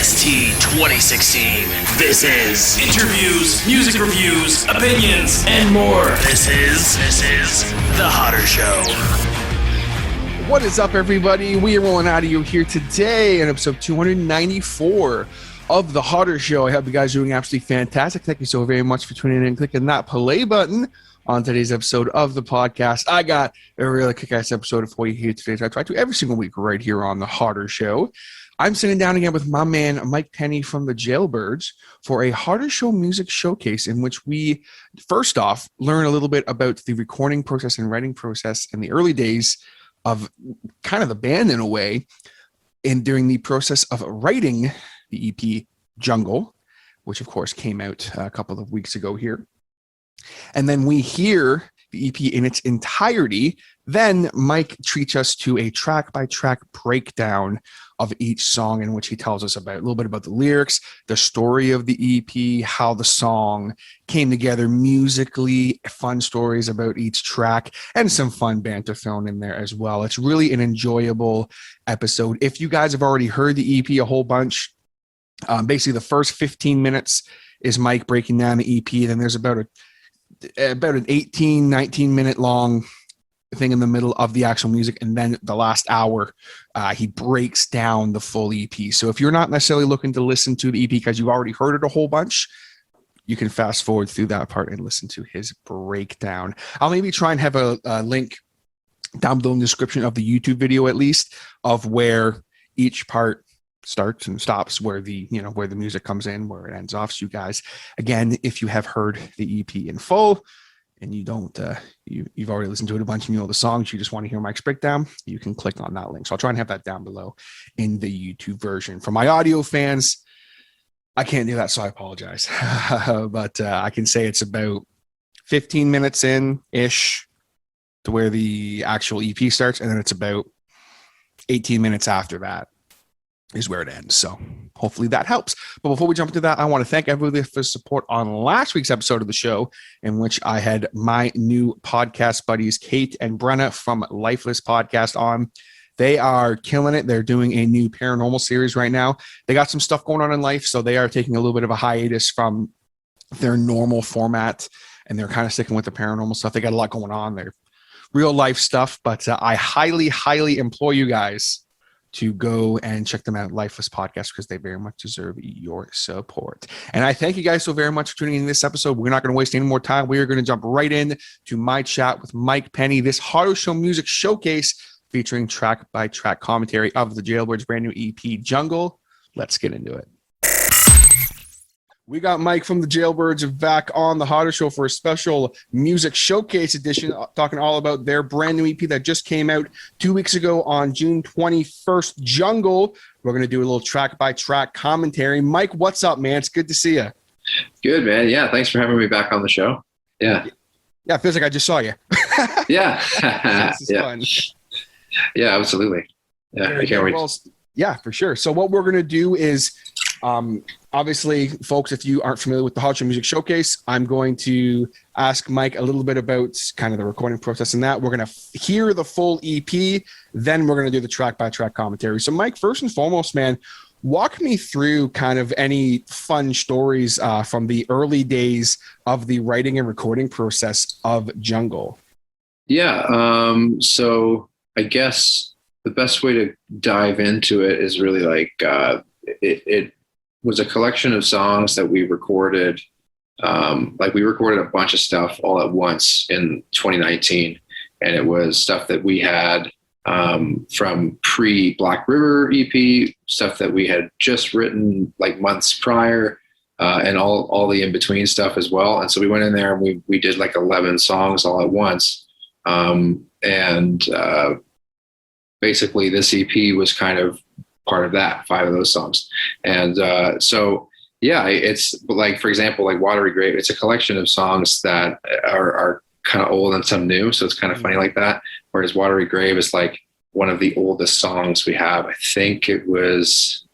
OST 2016. This is interviews, music reviews, opinions, and more. This is The Hotter Show. What is up, everybody? We are rolling out of you here today in episode 294 of The Hotter Show. I hope you guys are doing absolutely fantastic. Thank you so very much for tuning in and clicking that play button on today's episode of the podcast. I got a really kick-ass episode for you here today, as I try to every single week right here on The Hotter Show. I'm sitting down again with my man, Myke Penney from the Jailbirds for a Hotter Show music showcase in which we, first off, learn a little bit about the recording process and writing process in the early days of kind of the band in a way, and during the process of writing the EP Jungle, which of course came out a couple of weeks ago here. And then we hear the EP in its entirety. Then Myke treats us to a track-by-track breakdown of each song in which he tells us about a little bit about the lyrics, the story of the EP, how the song came together musically, fun stories about each track, and some fun banter thrown in there as well. It's really an enjoyable episode. If you guys have already heard the EP a whole bunch, basically the first 15 minutes is Myke breaking down the EP. Then there's about an 18, 19 minute long thing in the middle of the actual music. And then the last hour, he breaks down the full EP. So if you're not necessarily looking to listen to the EP because you've already heard it a whole bunch, you can fast forward through that part and listen to his breakdown. I'll maybe try and have a link down below in the description of the YouTube video, at least, of where each part starts and stops, where the music comes in, where it ends off. So you guys, again, if you have heard the EP in full and you don't, you've already listened to it a bunch and you know the songs, you just want to hear Myke's breakdown, you can click on that link. So I'll try and have that down below in the YouTube version. For my audio fans, I can't do that, so I apologize. But I can say it's about 15 minutes in-ish to where the actual EP starts, and then it's about 18 minutes after that is where it ends. So hopefully that helps. But before we jump into that, I want to thank everybody for support on last week's episode of the show, in which I had my new podcast buddies, Kate and Brenna from Lifeless Podcast on. They are killing it. They're doing a new paranormal series right now. They got some stuff going on in life, so they are taking a little bit of a hiatus from their normal format, and they're kind of sticking with the paranormal stuff. They got a lot going on. They're real life stuff, but I highly, highly implore you guys to go and check them out, Lifeless Podcast, because they very much deserve your support. And I thank you guys so very much for tuning in this episode. We're not going to waste any more time. We are going to jump right in to my chat with Myke Penney, this Hotter Show music showcase featuring track-by-track commentary of the Jailbirds' brand new EP, Jungle. Let's get into it. We got Myke from the Jailbirds back on the Hotter Show for a special music showcase edition, talking all about their brand new EP that just came out 2 weeks ago on June 21st, Jungle. We're going to do a little track-by-track commentary. Myke, what's up, man? It's good to see you. Good, man. Yeah, thanks for having me back on the show. Yeah, it feels like I just saw you. Yeah. This is fun. Yeah, absolutely. Yeah, I can't wait. Well, yeah, for sure. So what we're going to do is, obviously, folks, if you aren't familiar with the Hotter Show Music Showcase, I'm going to ask Myke a little bit about kind of the recording process and that. We're going to hear the full EP, then we're going to do the track-by-track commentary. So, Myke, first and foremost, man, walk me through kind of any fun stories from the early days of the writing and recording process of Jungle. Yeah, so I guess the best way to dive into it is really like it was a collection of songs that we recorded. We recorded a bunch of stuff all at once in 2019. And it was stuff that we had from pre-Black River EP, stuff that we had just written like months prior, and all the in-between stuff as well. And so we went in there and we did like 11 songs all at once. Basically this EP was kind of part of that, 5 of those songs. And so, yeah, it's like, for example, like Watery Grave, it's a collection of songs that are kind of old and some new. So it's kind of funny like that. Whereas Watery Grave is like one of the oldest songs we have. I think it was,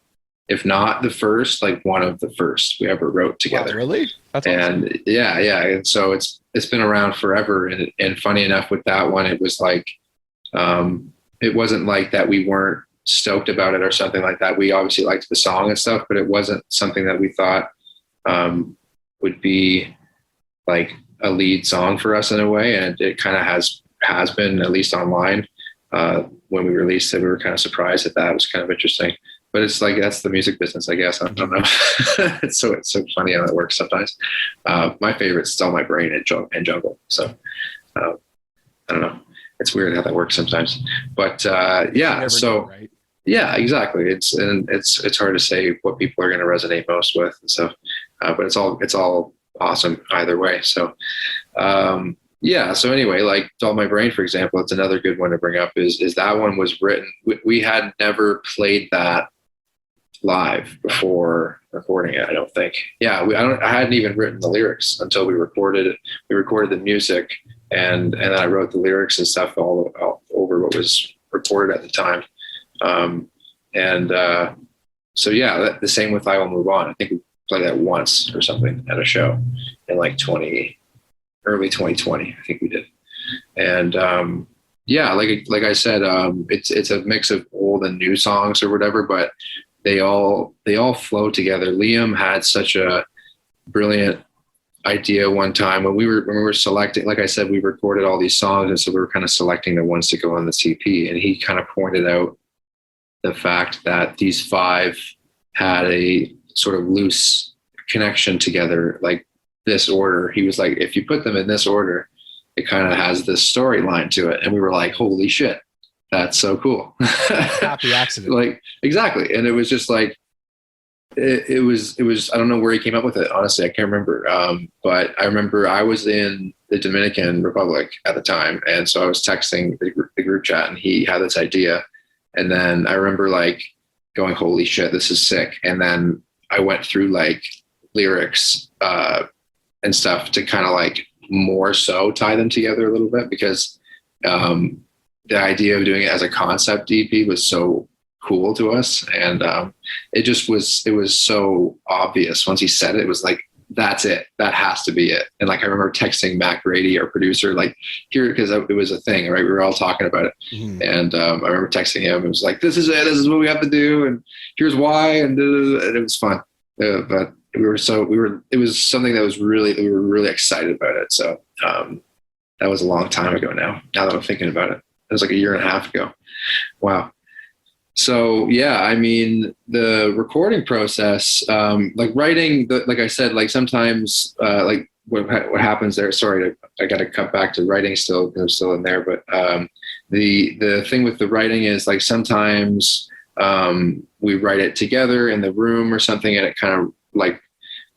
if not the first, like one of the first we ever wrote together. Wow, really? That's awesome. And yeah. And so it's been around forever. And funny enough with that one, it was like, it wasn't like that we weren't stoked about it or something like that. We obviously liked the song and stuff, but it wasn't something that we thought would be like a lead song for us in a way. And it kind of has been, at least online. When we released it, we were kind of surprised at that. It was kind of interesting, but it's like, that's the music business, I guess. I don't know. it's so funny how that works sometimes. My favorite's Still My Brain and Jungle. So I don't know. It's weird how that works sometimes, but yeah. So know, right? Yeah, exactly. It's hard to say what people are going to resonate most with and stuff, but it's all awesome either way. So yeah. So anyway, like Dull My Brain, for example, it's another good one to bring up. Is that one was written? We had never played that live before recording it, I don't think. Yeah, I hadn't even written the lyrics until we recorded it. We recorded the music, and then I wrote the lyrics and stuff all over what was recorded at the time. So yeah, the same with I Will Move On. I think we played that once or something at a show in like early 2020, I think we did. And yeah, like I said, it's a mix of old and new songs or whatever, but they all flow together. Liam had such a brilliant idea one time when we were selecting, like I said, we recorded all these songs, and so we were kind of selecting the ones to go on the CP, and he kind of pointed out the fact that these 5 had a sort of loose connection together, like this order. He was like, if you put them in this order, it kind of has this storyline to it. And we were like, holy shit, that's so cool. Happy accident. Like, exactly. And it was just like, it was, I don't know where he came up with it. Honestly, I can't remember. But I remember I was in the Dominican Republic at the time. And so I was texting the group chat, and he had this idea. And then I remember like going, holy shit, this is sick. And then I went through like lyrics and stuff to kind of like more so tie them together a little bit, because the idea of doing it as a concept EP was so cool to us. And it was so obvious. Once he said it, it was like, that's it. That has to be it. And like, I remember texting Mac Grady, our producer, like here, because it was a thing, right? We were all talking about it. Mm-hmm. And I remember texting him. It was like, this is it. This is what we have to do. And here's why. And it was fun. But it was something that we were really excited about it. So that was a long time ago now that I'm thinking about it. It was like a year and a half ago. Wow. So yeah, I mean, the recording process, like writing, like I said, like sometimes, like what happens there, sorry, I got to cut back to writing still, I'm still in there. But the thing with the writing is like, sometimes we write it together in the room or something, and it kind of like,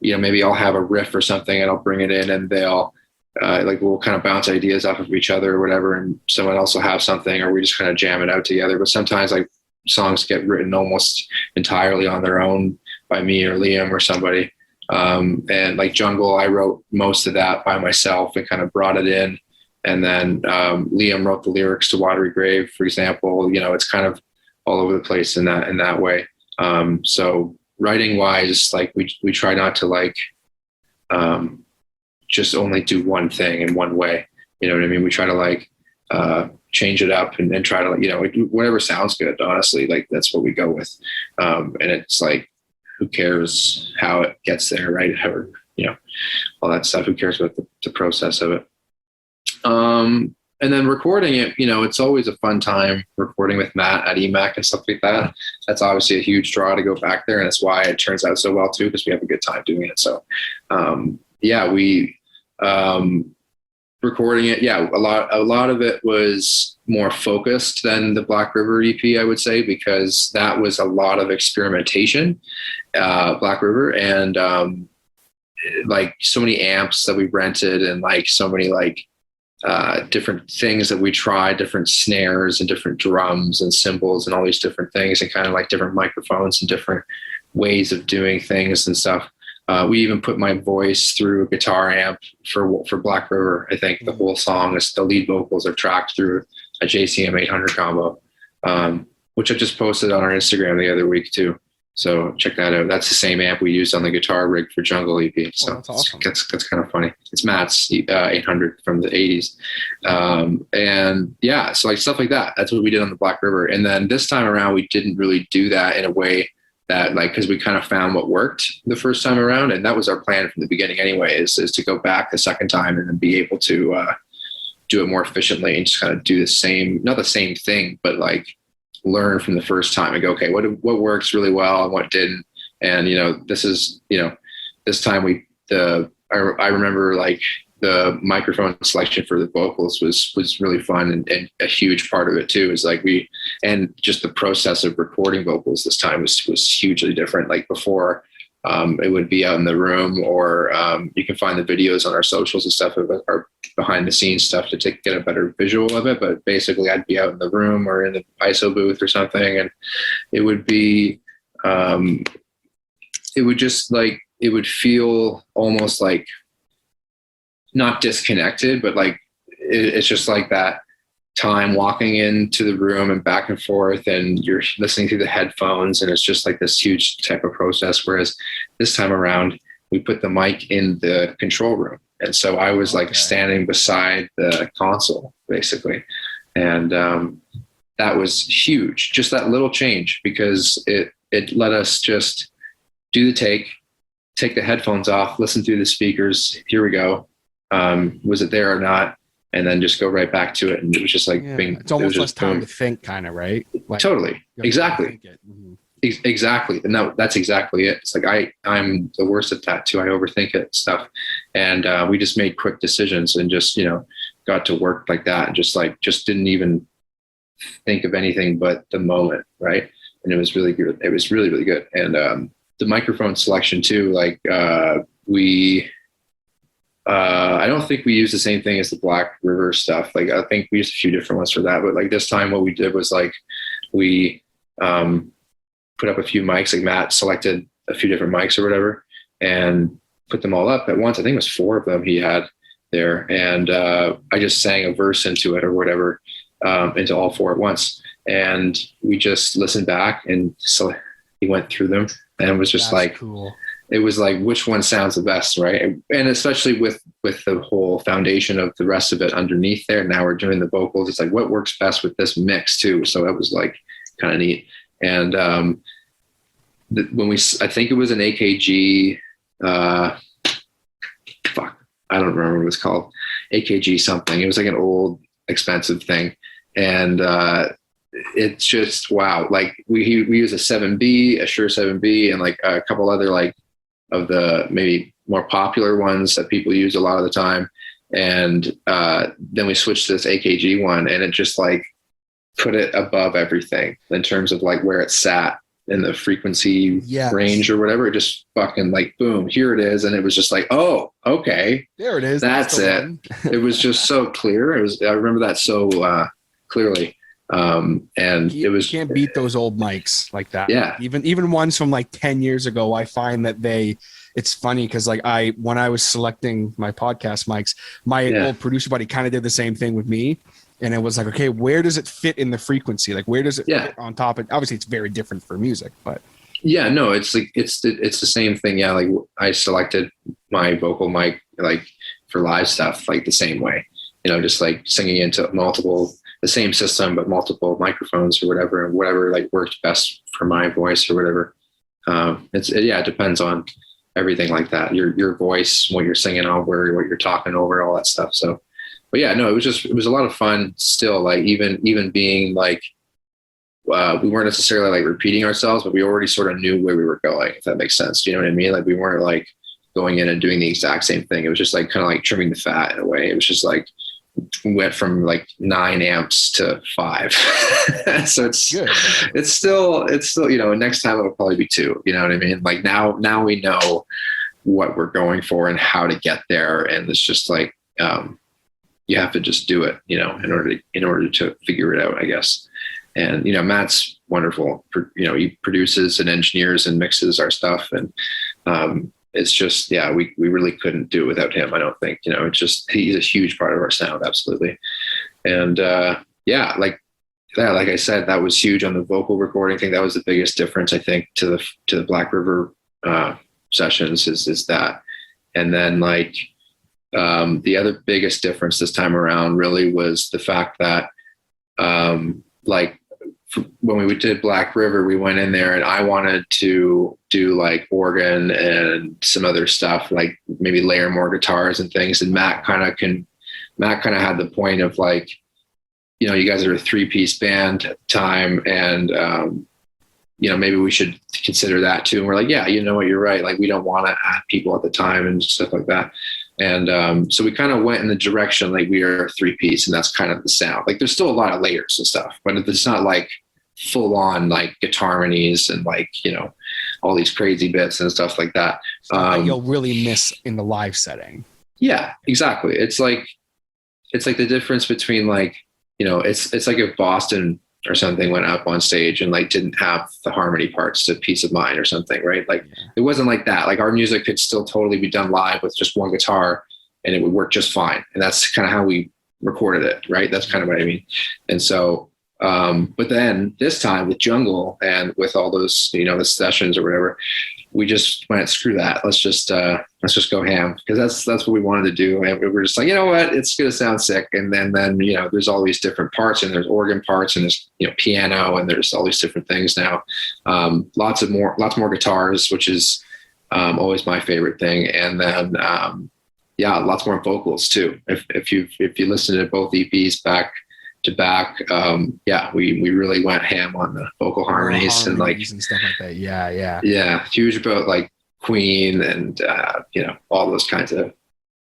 maybe I'll have a riff or something and I'll bring it in, and they'll, like we'll kind of bounce ideas off of each other or whatever, and someone else will have something, or we just kind of jam it out together. But sometimes like songs get written almost entirely on their own by me or Liam or somebody. And like Jungle, I wrote most of that by myself and kind of brought it in. And then Liam wrote the lyrics to Watery Grave, for example. It's kind of all over the place in that way. So writing wise, like we try not to like just only do one thing in one way. You know what I mean? We try to like change it up and try to, whatever sounds good, honestly, like that's what we go with. And it's like, who cares how it gets there, right? Or, all that stuff. Who cares about the process of it? And then recording it, it's always a fun time recording with Matt at EMAC and stuff like that. That's obviously a huge draw to go back there. And that's why it turns out so well too, because we have a good time doing it. So, yeah, we, recording it. Yeah. A lot of it was more focused than the Black River EP, I would say, because that was a lot of experimentation, Black River, and, like so many amps that we rented, and like so many like, different things that we tried, different snares and different drums and cymbals and all these different things, and kind of like different microphones and different ways of doing things and stuff. We even put my voice through a guitar amp for Black River. I think the whole song is, the lead vocals are tracked through a JCM 800 combo, which I just posted on our Instagram the other week too. So check that out. That's the same amp we used on the guitar rig for Jungle EP. So that's awesome. That's kind of funny. It's Matt's 800 from the 80s. And yeah, so like stuff like that. That's what we did on the Black River. And then this time around, we didn't really do that in a way that like, because we kind of found what worked the first time around. And that was our plan from the beginning anyway, is to go back the second time and then be able to do it more efficiently and just kind of do the same, not the same thing, but like learn from the first time and go, okay, what works really well and what didn't. And, this is, this time I remember like the microphone selection for the vocals was really fun. And a huge part of it too is like and just the process of recording vocals this time was hugely different. Like before, it would be out in the room, or you can find the videos on our socials and stuff of our behind the scenes stuff to get a better visual of it. But basically I'd be out in the room or in the ISO booth or something. And it would be, it would just like, it would feel almost like not disconnected, but like, it's just like that time walking into the room and back and forth, and you're listening through the headphones, and it's just like this huge type of process. Whereas this time around, we put the mic in the control room. And so I was like standing beside the console basically. And that was huge, just that little change, because it let us just do the take the headphones off, listen through the speakers. Here we go. Was it there or not? And then just go right back to it. And it was just like, it's almost less time to think, kind of, right? Like, totally. Exactly. Exactly. And that's exactly it. It's like, I'm the worst at that too. I overthink it stuff. And we just made quick decisions and just, got to work like that, and just didn't even think of anything but the moment. Right. And it was really good. It was really, really good. And the microphone selection too, like I don't think we used the same thing as the Black River stuff. Like, I think we used a few different ones for that, but like this time what we did was like, we put up a few mics, like Matt selected a few different mics or whatever and put them all up at once. I think it was 4 of them he had there. And I just sang a verse into it or whatever, into all 4 at once. And we just listened back, and so he went through them, and it was just cool. It was like, which one sounds the best, right? And especially with the whole foundation of the rest of it underneath there. Now we're doing the vocals. It's like, what works best with this mix too? So that was like kind of neat. And I think it was an AKG, I don't remember what it was called, AKG something. It was like an old expensive thing. And it's just, wow. Like we use a 7B, a Shure 7B, and like a couple other like of the maybe more popular ones that people use a lot of the time. And then we switched to this AKG one, and it just like put it above everything in terms of like where it sat in the frequency range or whatever. It just fucking like, boom, here it is. And it was just like, oh, okay. There it is. That's it. It was just so clear. I remember that so clearly. And it was, you can't beat those old mics like that. Yeah. Even ones from like 10 years ago, I find that it's funny because like when I was selecting my podcast mics, my old producer buddy kind of did the same thing with me. And it was like, okay, where does it fit in the frequency? Like, where does it fit on top? And obviously it's very different for music, but yeah, no, it's like, it's the same thing. Yeah. Like I selected my vocal mic, like for live stuff, like the same way, just like singing into the same system, but multiple microphones or whatever, and whatever like worked best for my voice or whatever. It depends on everything like that. Your voice, what you're singing over, what you're talking over, all that stuff. So, but yeah, no, it was a lot of fun still. Like even being like, we weren't necessarily like repeating ourselves, but we already sort of knew where we were going, if that makes sense. Do you know what I mean? Like we weren't like going in and doing the exact same thing. It was just like kind of like trimming the fat in a way. It was just like, we went from like 9 amps to 5. So it's still, next time it'll probably be 2, you know what I mean? Like now we know what we're going for and how to get there. And it's just like, you have to just do it, in order to figure it out, I guess. And, Matt's wonderful. He produces and engineers and mixes our stuff. And, it's just, we really couldn't do it without him. I don't think, it's just, he's a huge part of our sound. Absolutely. And, like that, like I said, that was huge on the vocal recording thing. That was the biggest difference, I think, to the Black River sessions is that. And then like the other biggest difference this time around really was the fact that like when we did Black River, we went in there and I wanted to do like organ and some other stuff, like maybe layer more guitars and things. And Matt kind of had the point of like, you know, you guys are a 3-piece band at the time, and you know, maybe we should consider that too. And we're like, yeah, you know what, you're right. Like, we don't want to add people at the time and stuff like that. And so we kind of went in the direction like we are a 3-piece, and that's kind of the sound. Like, there's still a lot of layers and stuff, but it's not like full on like guitar harmonies and like, you know, all these crazy bits and stuff like that. You'll really miss in the live setting. Yeah, exactly. It's like the difference between like, you know, it's like if Boston or something went up on stage and like didn't have the harmony parts to Peace of Mind or something, right? Like, It wasn't like that. Like, our music could still totally be done live with just one guitar and it would work just fine. And that's kind of how we recorded it, right? That's kind of what I mean. And so, but then this time with Jungle and with all those, you know, the sessions or whatever, we just went, screw that. Let's just go ham, because that's what we wanted to do. And we were just like, you know what, it's going to sound sick. And then, you know, there's all these different parts, and there's organ parts, and there's, you know, piano, and there's all these different things now. Lots more guitars, which is always my favorite thing. And then, lots more vocals too. If you listen to both EPs back to back, we really went ham on the vocal harmonies and like and stuff like that. Yeah. Huge about like Queen and you know, all those kinds of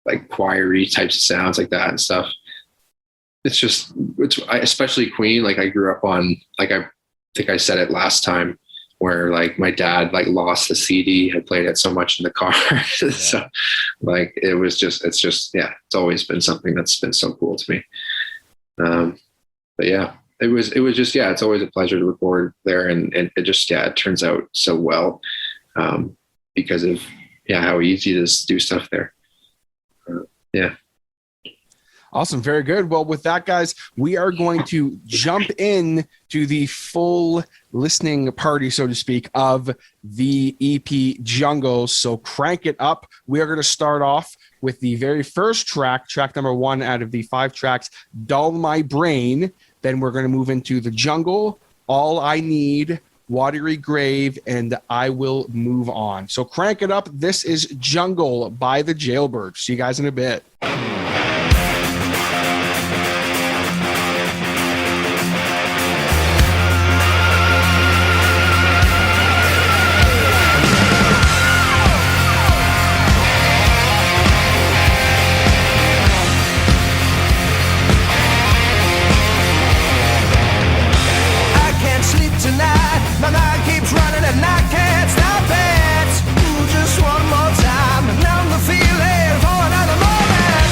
like choiry types of sounds like that and stuff. It's especially Queen. Like, I grew up on, like, I think I said it last time, where like my dad like lost the CD. I played it so much in the car. So like, it's always been something that's been so cool to me. But yeah, it was just, it's always a pleasure to record there. And it just, it turns out so well, because of, how easy it is to do stuff there. Awesome. Very good. Well, with that, guys, we are going to jump in to the full listening party, so to speak, of the EP Jungle. So crank it up. We are going to start off with the very first track number 1 out of the 5 tracks, Dull My Brain. Then we're going to move into the Jungle, All I Need, Watery Grave, and I Will Move On. So crank it up. This is Jungle by the Jailbirds. See you guys in a bit. My mind keeps running and I can't stop it. Just one more time, numb the feeling for another moment.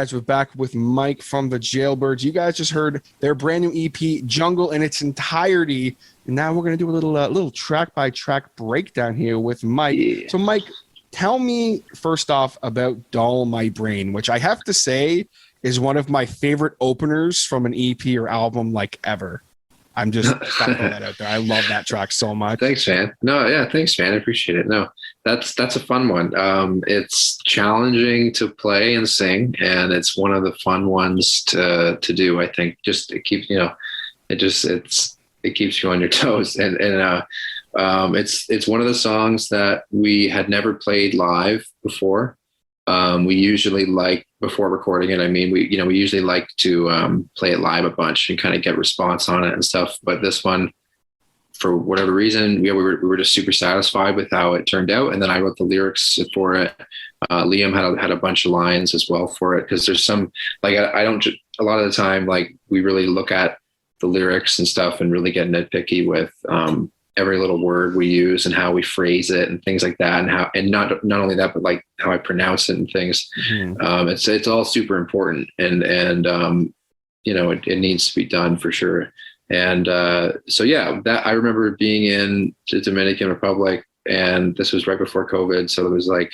guys, we're back with Mike from the Jailbirds. You guys just heard their brand new EP, Jungle, in its entirety. And now we're going to do a little track-by-track breakdown here with Mike. Yeah. So, Mike, tell me first off about Dull My Brain, which I have to say is one of my favorite openers from an EP or album like ever. I'm just throwing that out there. I love that track so much. Thanks, man. No, yeah, thanks, man. I appreciate it. No, that's a fun one. It's challenging to play and sing, and it's one of the fun ones to do. I think just it keeps it keeps you on your toes, and it's one of the songs that we had never played live before. We usually like, before recording it, we usually like to play it live a bunch and kind of get response on it and stuff. But this one, for whatever reason, we were just super satisfied with how it turned out. And then I wrote the lyrics for it. Liam had a bunch of lines as well for it, because there's some, like, I don't, a lot of the time, like, we really look at the lyrics and stuff and really get nitpicky with every little word we use and how we phrase it and things like that, and not only that, but like how I pronounce it and things. Mm-hmm. It's all super important, and it needs to be done for sure. And so yeah, that I remember being in the Dominican Republic, and this was right before COVID, so it was like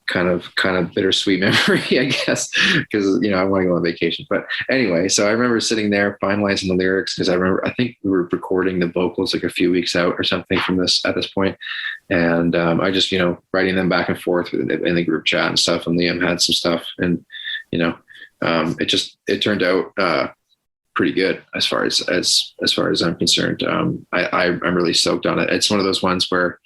kind of bittersweet memory, I guess, because I want to go on vacation. But anyway, so I remember sitting there finalizing the lyrics, because I think we were recording the vocals like a few weeks out or something from this at this point, and I just writing them back and forth in the group chat and stuff. And Liam had some stuff, and it turned out pretty good as far as I'm concerned. I'm really stoked on it. It's one of those ones where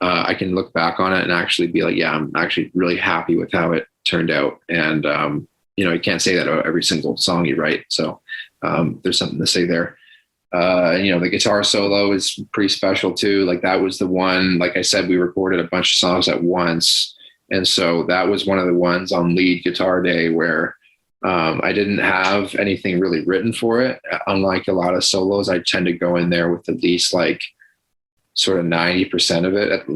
I can look back on it and actually be like, yeah, I'm actually really happy with how it turned out. And, you can't say that about every single song you write. So there's something to say there. The guitar solo is pretty special too. Like, that was the one, like I said, we recorded a bunch of songs at once. And so that was one of the ones on lead guitar day where I didn't have anything really written for it. Unlike a lot of solos, I tend to go in there with at least like sort of 90% of it at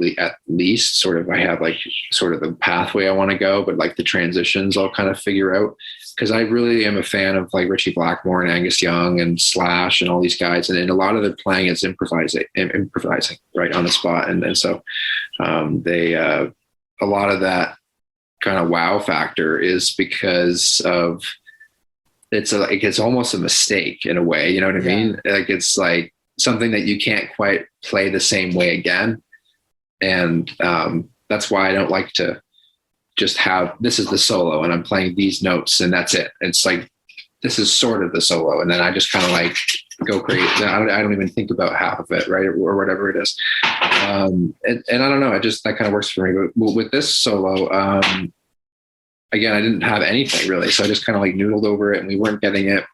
least. Sort of, I have like sort of the pathway I want to go, but like the transitions I'll kind of figure out, because I really am a fan of like Richie Blackmore and Angus Young and Slash and all these guys, and a lot of their playing is improvising right on the spot, and so they a lot of that kind of wow factor is because of it's almost a mistake in a way, you know what I mean? Like, it's like something that you can't quite play the same way again. And that's why I don't like to just have, this is the solo and I'm playing these notes and that's it. It's like, this is sort of the solo. And then I just kind of like go crazy. I don't even think about half of it, right? Or whatever it is. And I don't know, that kind of works for me. But with this solo, again, I didn't have anything really. So I just kind of like noodled over it and we weren't getting it.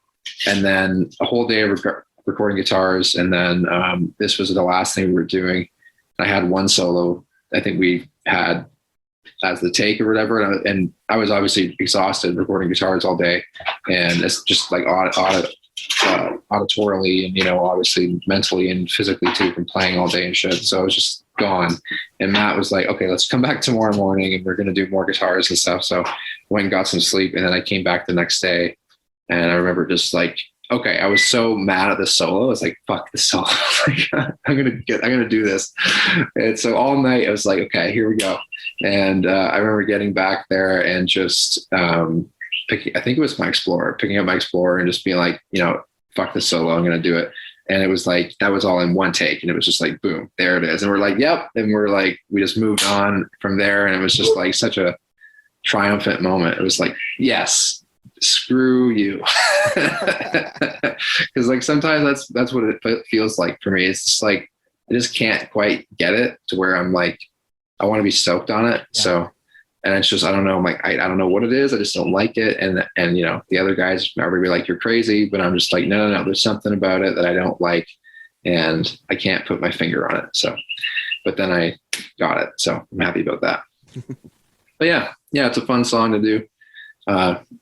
And then a whole day of recording guitars, and then this was the last thing we were doing. I had one solo I think we had as the take or whatever, and I was obviously exhausted recording guitars all day, and it's just like auditorily and obviously mentally and physically too from playing all day and shit. So I was just gone, and Matt was like, okay, let's come back tomorrow morning and we're going to do more guitars and stuff. So I went and got some sleep, and then I came back the next day, and I remember just like, okay, I was so mad at the solo. I was like, fuck this solo. I'm going to do this. And so all night I was like, okay, here we go. And I remember getting back there and just I think it was my Explorer, picking up my Explorer and just being like, fuck this solo. I'm going to do it. And it was like, that was all in one take. And it was just like, boom, there it is. And we're like, yep. And we're like, we just moved on from there. And it was just like such a triumphant moment. It was like, yes, screw you. Because like sometimes that's what it feels like for me. It's just like I just can't quite get it to where I'm like, I want to be stoked on it. Yeah. So, and it's just, I don't know, I'm like, I don't know what it is. I just don't like it. And the other guys are going to be like, you're crazy, but I'm just like, no, there's something about it that I don't like, and I can't put my finger on it. So, but then I got it. So I'm happy about that. But yeah, it's a fun song to do.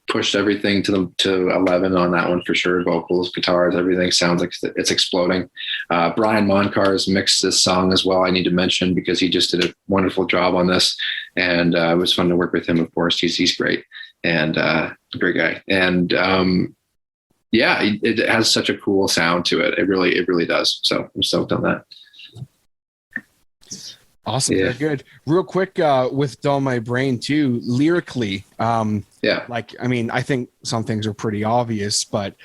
Pushed everything to 11 on that one for sure. Vocals, guitars, everything sounds like it's exploding. Brian Moncar's mixed this song as well, I need to mention, because he just did a wonderful job on this, and it was fun to work with him. Of course, he's great. and great guy. And yeah, it has such a cool sound to it. It really does. So I'm stoked on that. Awesome. Yeah. Very good. Real quick, with Dull My Brain too, lyrically, yeah. Like, I mean, I think some things are pretty obvious, but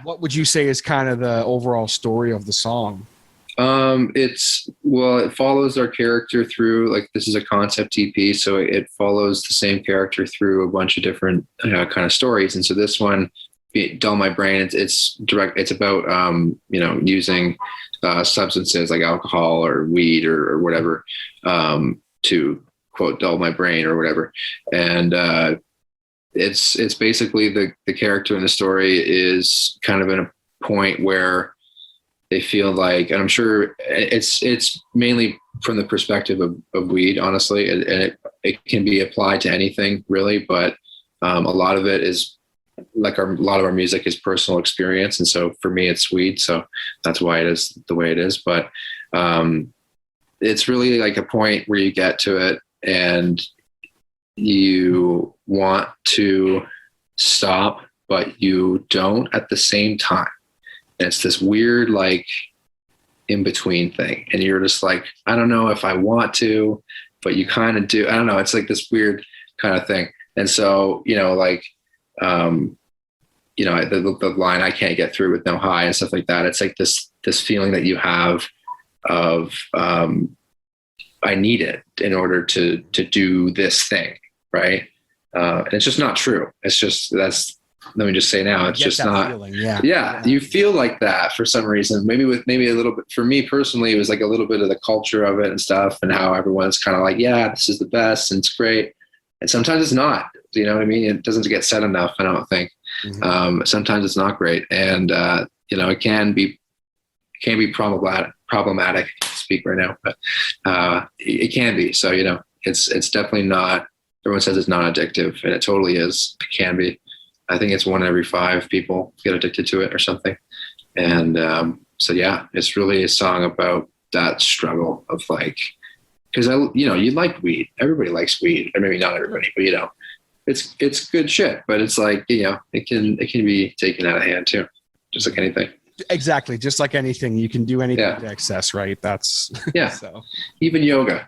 what would you say is kind of the overall story of the song? It follows our character through, like, this is a concept EP, so it follows the same character through a bunch of different kind of stories. And so this one, Dull My Brain, it's about using substances like alcohol or weed or whatever to quote dull my brain or whatever. And it's basically the character in the story is kind of in a point where they feel like, and I'm sure it's mainly from the perspective of weed, honestly, and it can be applied to anything really, but a lot of it is like a lot of our music is personal experience. And so for me, it's weed. So that's why it is the way it is. But it's really like a point where you get to it and you want to stop, but you don't at the same time. And it's this weird, like, in between thing. And you're just like, I don't know if I want to, but you kind of do. I don't know. It's like this weird kind of thing. And so, the line, I can't get through with no high and stuff like that. It's like this feeling that you have of, I need it in order to do this thing. Right. And it's just not true. It's just, let me just say now, it's just not, feeling, yeah. You feel like that for some reason, maybe a little bit. For me personally, it was like a little bit of the culture of it and stuff, and how everyone's kind of like, yeah, this is the best and it's great. And sometimes it's not, you know what I mean? It doesn't get said enough, I don't think. Mm-hmm. Sometimes it's not great. And, it can be problematic to speak right now, but it can be. So, it's definitely not, everyone says it's not addictive, and it totally is. It can be. I think it's 1 in every 5 people get addicted to it or something. And so, yeah, it's really a song about that struggle of like, because you like weed. Everybody likes weed, or maybe not everybody, but it's good shit. But it's like, it can be taken out of hand too, just like anything. Exactly, just like anything, you can do anything to excess, right? That's so even yoga.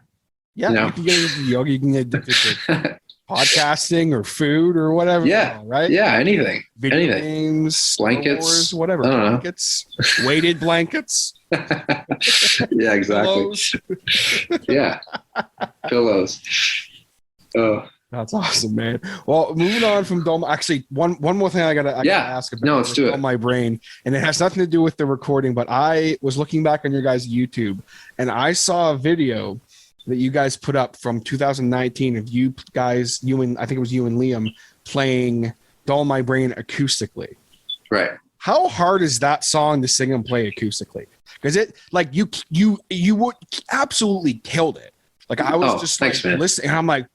Yeah, you can get into yoga. You can get addicted to podcasting or food or whatever. Yeah, right. Yeah, anything. Video games, blankets, Wars, whatever. Blankets, weighted blankets. Yeah, exactly. Pillows. Yeah, pillows. Oh, that's awesome, man. Well, moving on from Dull. Actually, one more thing I gotta ask about. No, let's do it. Dull My Brain, and it has nothing to do with the recording. But I was looking back on your guys' YouTube, and I saw a video that you guys put up from 2019 of you and I think it was you and Liam playing Dull My Brain acoustically. Right. How hard is that song to sing and play acoustically? Because it, like, you would absolutely killed it. Like, I was listening, and I'm like,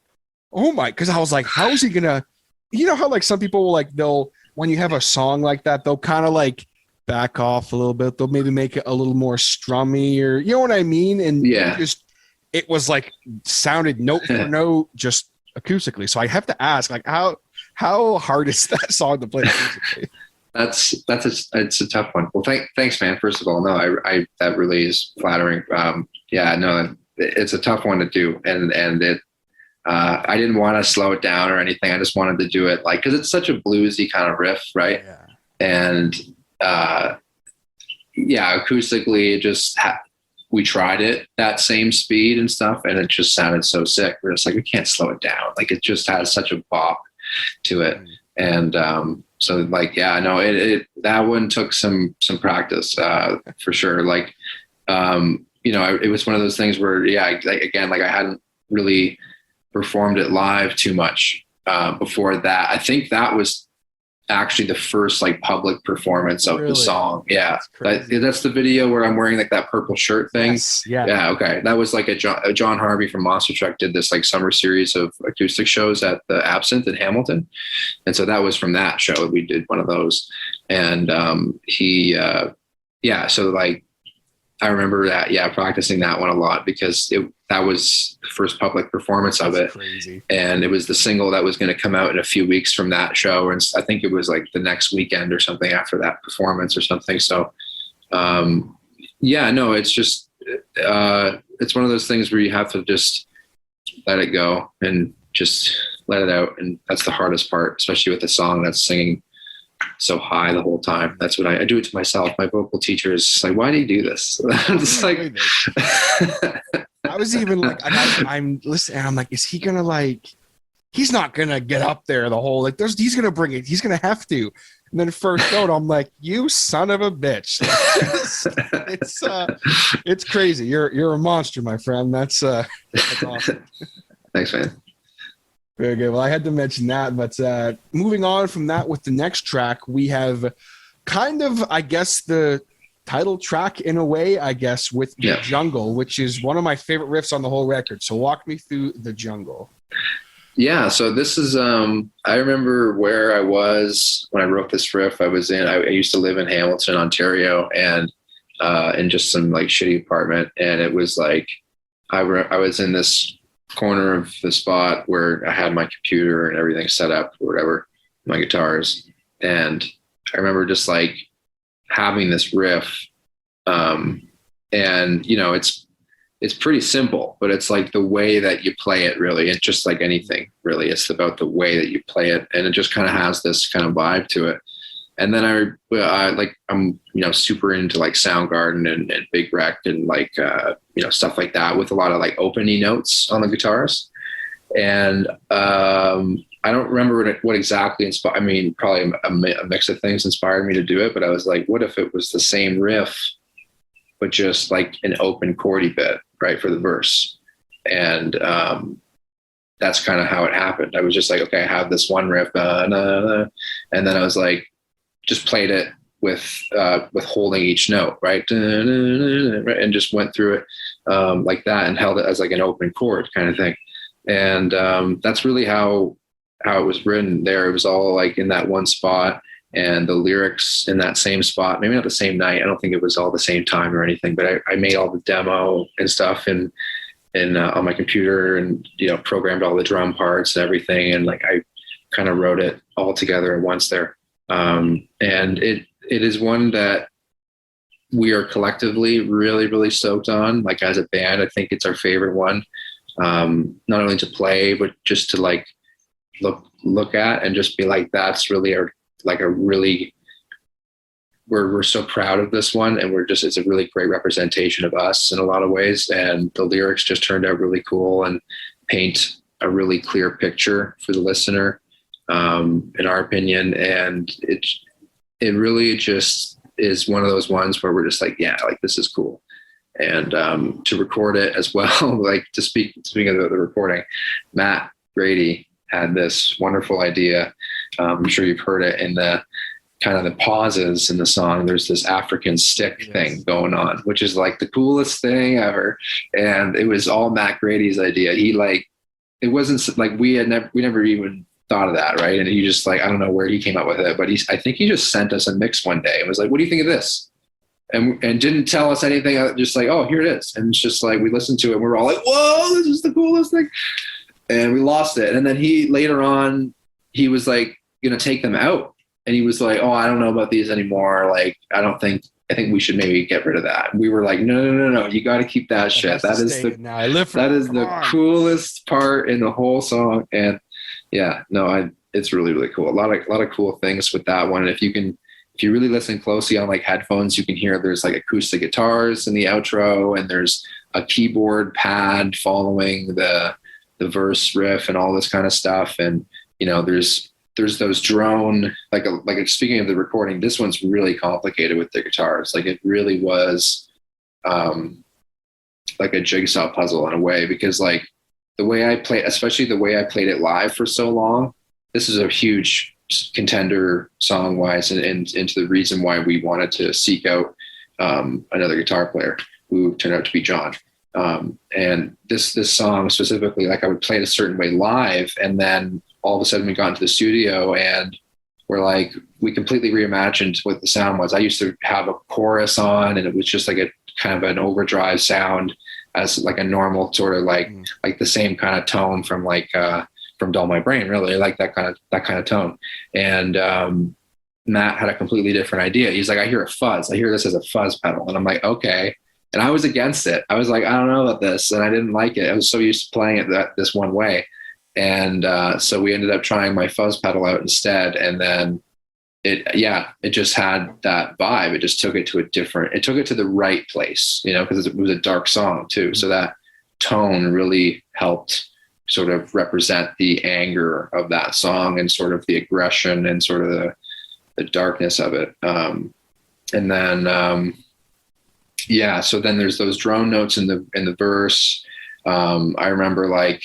oh my, because I was like, how is he gonna, how like some people will, like, when you have a song like that, they'll kind of like back off a little bit. They'll maybe make it a little more strummy, or you know what I mean? And it was like sounded note for note, just acoustically. So I have to ask, like, how hard is that song to play acoustically? It's a tough one. Well, thanks, man. First of all, no, I that really is flattering. It's a tough one to do, and it. I didn't want to slow it down or anything. I just wanted to do it like, because it's such a bluesy kind of riff, right? Yeah. And acoustically, it just we tried it that same speed and stuff, and it just sounded so sick. We're just like, we can't slow it down. Like, it just has such a bop to it. And so, like, that one took some practice for sure. Like, it was one of those things where, I hadn't really performed it live too much before that. I think that was actually the first like public performance of the song. Yeah, that's the video where I'm wearing like that purple shirt thing. Yes. Yeah. Yeah. Okay. That was like a John Harvey from Monster Truck did this like summer series of acoustic shows at the Absinthe in Hamilton, and so that was from that show. We did one of those, and so like I remember that, practicing that one a lot because that was the first public performance of it. Crazy. And it was the single that was going to come out in a few weeks from that show. And I think it was like the next weekend or something after that performance or something. So, it's just, it's one of those things where you have to just let it go and just let it out. And that's the hardest part, especially with a song that's singing so high the whole time. That's what I do it to myself. My vocal teacher is like, why do you do this? I'm just like, I was even like, I'm listening. I'm like, is he going to like, he's not going to get up there the whole, like he's going to bring it. He's going to have to. And then first note, I'm like, you son of a bitch. It's crazy. You're a monster, my friend. That's awesome. Thanks, man. Very good. Well, I had to mention that, but moving on from that with the next track, we have kind of, I guess, the title track in a way, I guess, with The Jungle, which is one of my favorite riffs on the whole record. So walk me through The Jungle. Yeah, so this is, I remember where I was when I wrote this riff. I used to live in Hamilton, Ontario, and in just some like shitty apartment. And it was like, I was in this corner of the spot where I had my computer and everything set up or whatever, my guitars. And I remember just like having this riff. And you know, it's pretty simple, but it's like the way that you play it really. It's just like anything really. It's about the way that you play it. And it just kind of has this kind of vibe to it. And then I'm, super into like Soundgarden and Big Wreck and like, stuff like that with a lot of like opening notes on the guitars. And I don't remember what exactly inspired, probably a mix of things inspired me to do it, but I was like, what if it was the same riff, but just like an open chordy bit, right, for the verse. And that's kind of how it happened. I was just like, okay, I have this one riff, and then I was like, just played it with holding each note, right, and just went through it like that and held it as like an open chord kind of thing. And that's really how it was written there. It was all like in that one spot, and the lyrics in that same spot, maybe not the same night. I don't think it was all the same time or anything, but I made all the demo and stuff and on my computer and, programmed all the drum parts and everything. And like, I kind of wrote it all together at once there. And it is one that we are collectively really, really stoked on. Like as a band, I think it's our favorite one. Not only to play, but just to like look at and just be like, that's really we're so proud of this one. And it's a really great representation of us in a lot of ways. And the lyrics just turned out really cool and paint a really clear picture for the listener, in our opinion. And it really just is one of those ones where we're just like, yeah, like this is cool. And to record it as well, like speaking of the recording, Matt Grady had this wonderful idea. I'm sure you've heard it in the kind of the pauses in the song. There's this African stick thing going on, which is like the coolest thing ever. And it was all Matt Grady's idea. It wasn't like we never even thought of that. Right. And he just like, I don't know where he came up with it, but I think he just sent us a mix one day and was like, what do you think of this? And didn't tell us anything. Just like, oh, here it is. And it's just like, we listened to it and we're all like, whoa, this is the coolest thing. And we lost it. And then later on, he was like, going to take them out. And he was like, oh, I don't know about these anymore. Like, I think we should maybe get rid of that. And we were like, no. You got to keep that shit. That is the coolest part in the whole song. And yeah, no, it's really, really cool. A lot of cool things with that one. And if you really listen closely on like headphones, you can hear there's like acoustic guitars in the outro, and there's a keyboard pad following the verse riff and all this kind of stuff. And, there's those drone, like speaking of the recording, this one's really complicated with the guitars. Like it really was like a jigsaw puzzle in a way, because like the way I play, especially the way I played it live for so long, this is a huge contender song wise and into the reason why we wanted to seek out another guitar player who turned out to be John. And this song specifically, like I would play it a certain way live, and then all of a sudden we got into the studio and we completely reimagined what the sound was. I used to have a chorus on, and it was just like kind of an overdrive sound as like a normal sort of like the same kind of tone from like from Dull My Brain, really like that kind of tone. And Matt had a completely different idea. He's like, I hear a fuzz. I hear this as a fuzz pedal. And I'm like, okay. And I was against it. I was like, I don't know about this. And I didn't like it. I was so used to playing it this one way. And so we ended up trying my fuzz pedal out instead. And then it just had that vibe. It just took it to it took it to the right place, because it was a dark song too. So that tone really helped sort of represent the anger of that song and sort of the aggression and sort of the darkness of it. And then, so then there's those drone notes in the verse. I remember like,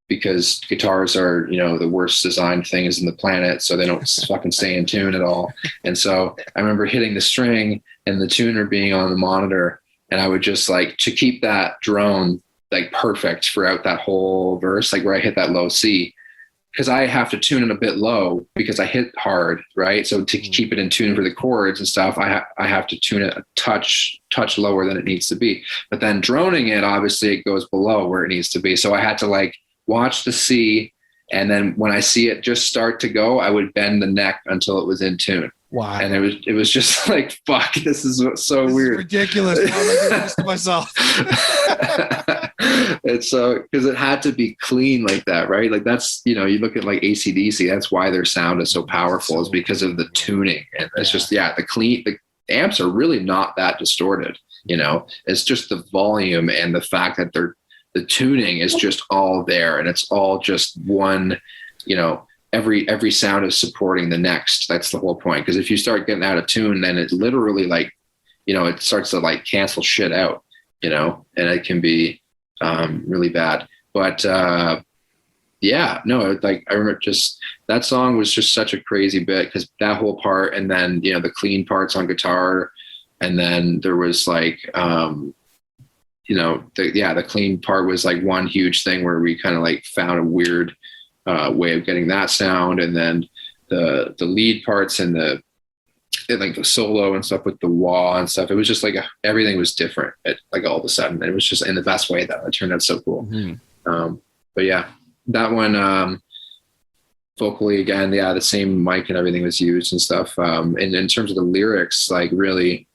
because guitars are, the worst designed things in the planet. So they don't fucking stay in tune at all. And so I remember hitting the string and the tuner being on the monitor. And I would just like, to keep that drone like perfect throughout that whole verse, like where I hit that low C, because I have to tune it a bit low because I hit hard, right? So to keep it in tune for the chords and stuff, I have to tune it a touch lower than it needs to be. But then droning it, obviously it goes below where it needs to be. So I had to like watch the C, and then when I see it just start to go, I would bend the neck until it was in tune. Wow. And it was just like, fuck, this is so weird. Ridiculous. Why am I doing this to myself? It's so, because it had to be clean like that, right? Like that's, you look at like AC/DC, that's why their sound is so powerful, is because of the tuning. And it's just, the amps are really not that distorted, it's just the volume and the fact that the tuning is just all there, and it's all just one, every sound is supporting the next. That's the whole point. Because if you start getting out of tune, then it literally like, it starts to like cancel shit out, and it can be really bad. But like I remember just that song was just such a crazy bit, because that whole part, and then the clean parts on guitar, and then there was like the clean part was like one huge thing where we kind of like found a weird way of getting that sound. And then the lead parts and like the solo and stuff with the wah and stuff, it was just like everything was different like all of a sudden. And it was just in the best way, though. It turned out so cool. But yeah, that one, vocally again, the same mic and everything was used and stuff. And in terms of the lyrics, like really,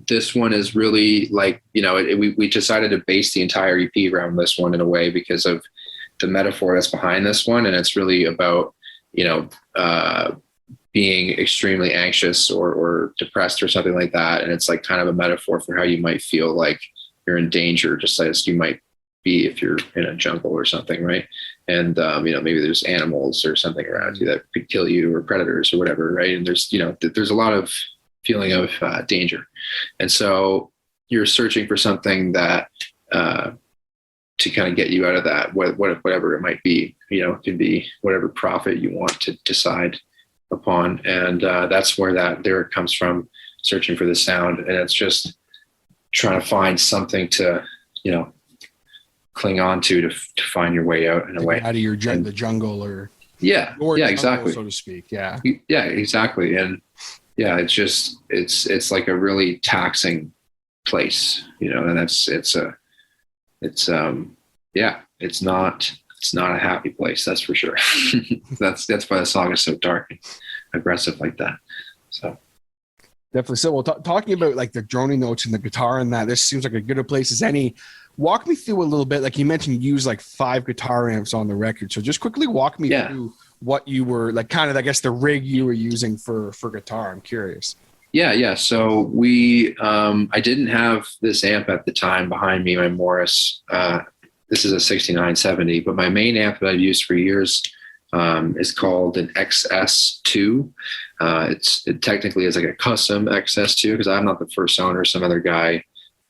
this one is really like, we decided to base the entire EP around this one in a way because of the metaphor that's behind this one. And it's really about, being extremely anxious or depressed or something like that. And it's like kind of a metaphor for how you might feel like you're in danger, just as you might be if you're in a jungle or something. Right. And, maybe there's animals or something around you that could kill you, or predators or whatever. Right. And there's, there's a lot of feeling of danger. And so you're searching for something that, to kind of get you out of that, whatever it might be, it can be whatever profit you want to decide upon. And that's where that lyric comes from, searching for the sound. And it's just trying to find something to, cling on to find your way out in a way. Out of your the jungle, or jungle, exactly, so to speak. Yeah, exactly. And it's just it's like a really taxing place, and it's not a happy place, that's for sure. that's why the song is so dark and aggressive like that. So definitely. So well, talking about like the droning notes and the guitar and that, this seems like a good a place as any. Walk me through a little bit. Like you mentioned, you use like 5 guitar amps on the record. So just quickly walk me through what you were like, kind of, I guess, the rig you were using for guitar. I'm curious. Yeah. So we, I didn't have this amp at the time behind me, my Morris. This is a 6970, but my main amp that I've used for years is called an XS2. It technically is like a custom XS2, because I'm not the first owner. Some other guy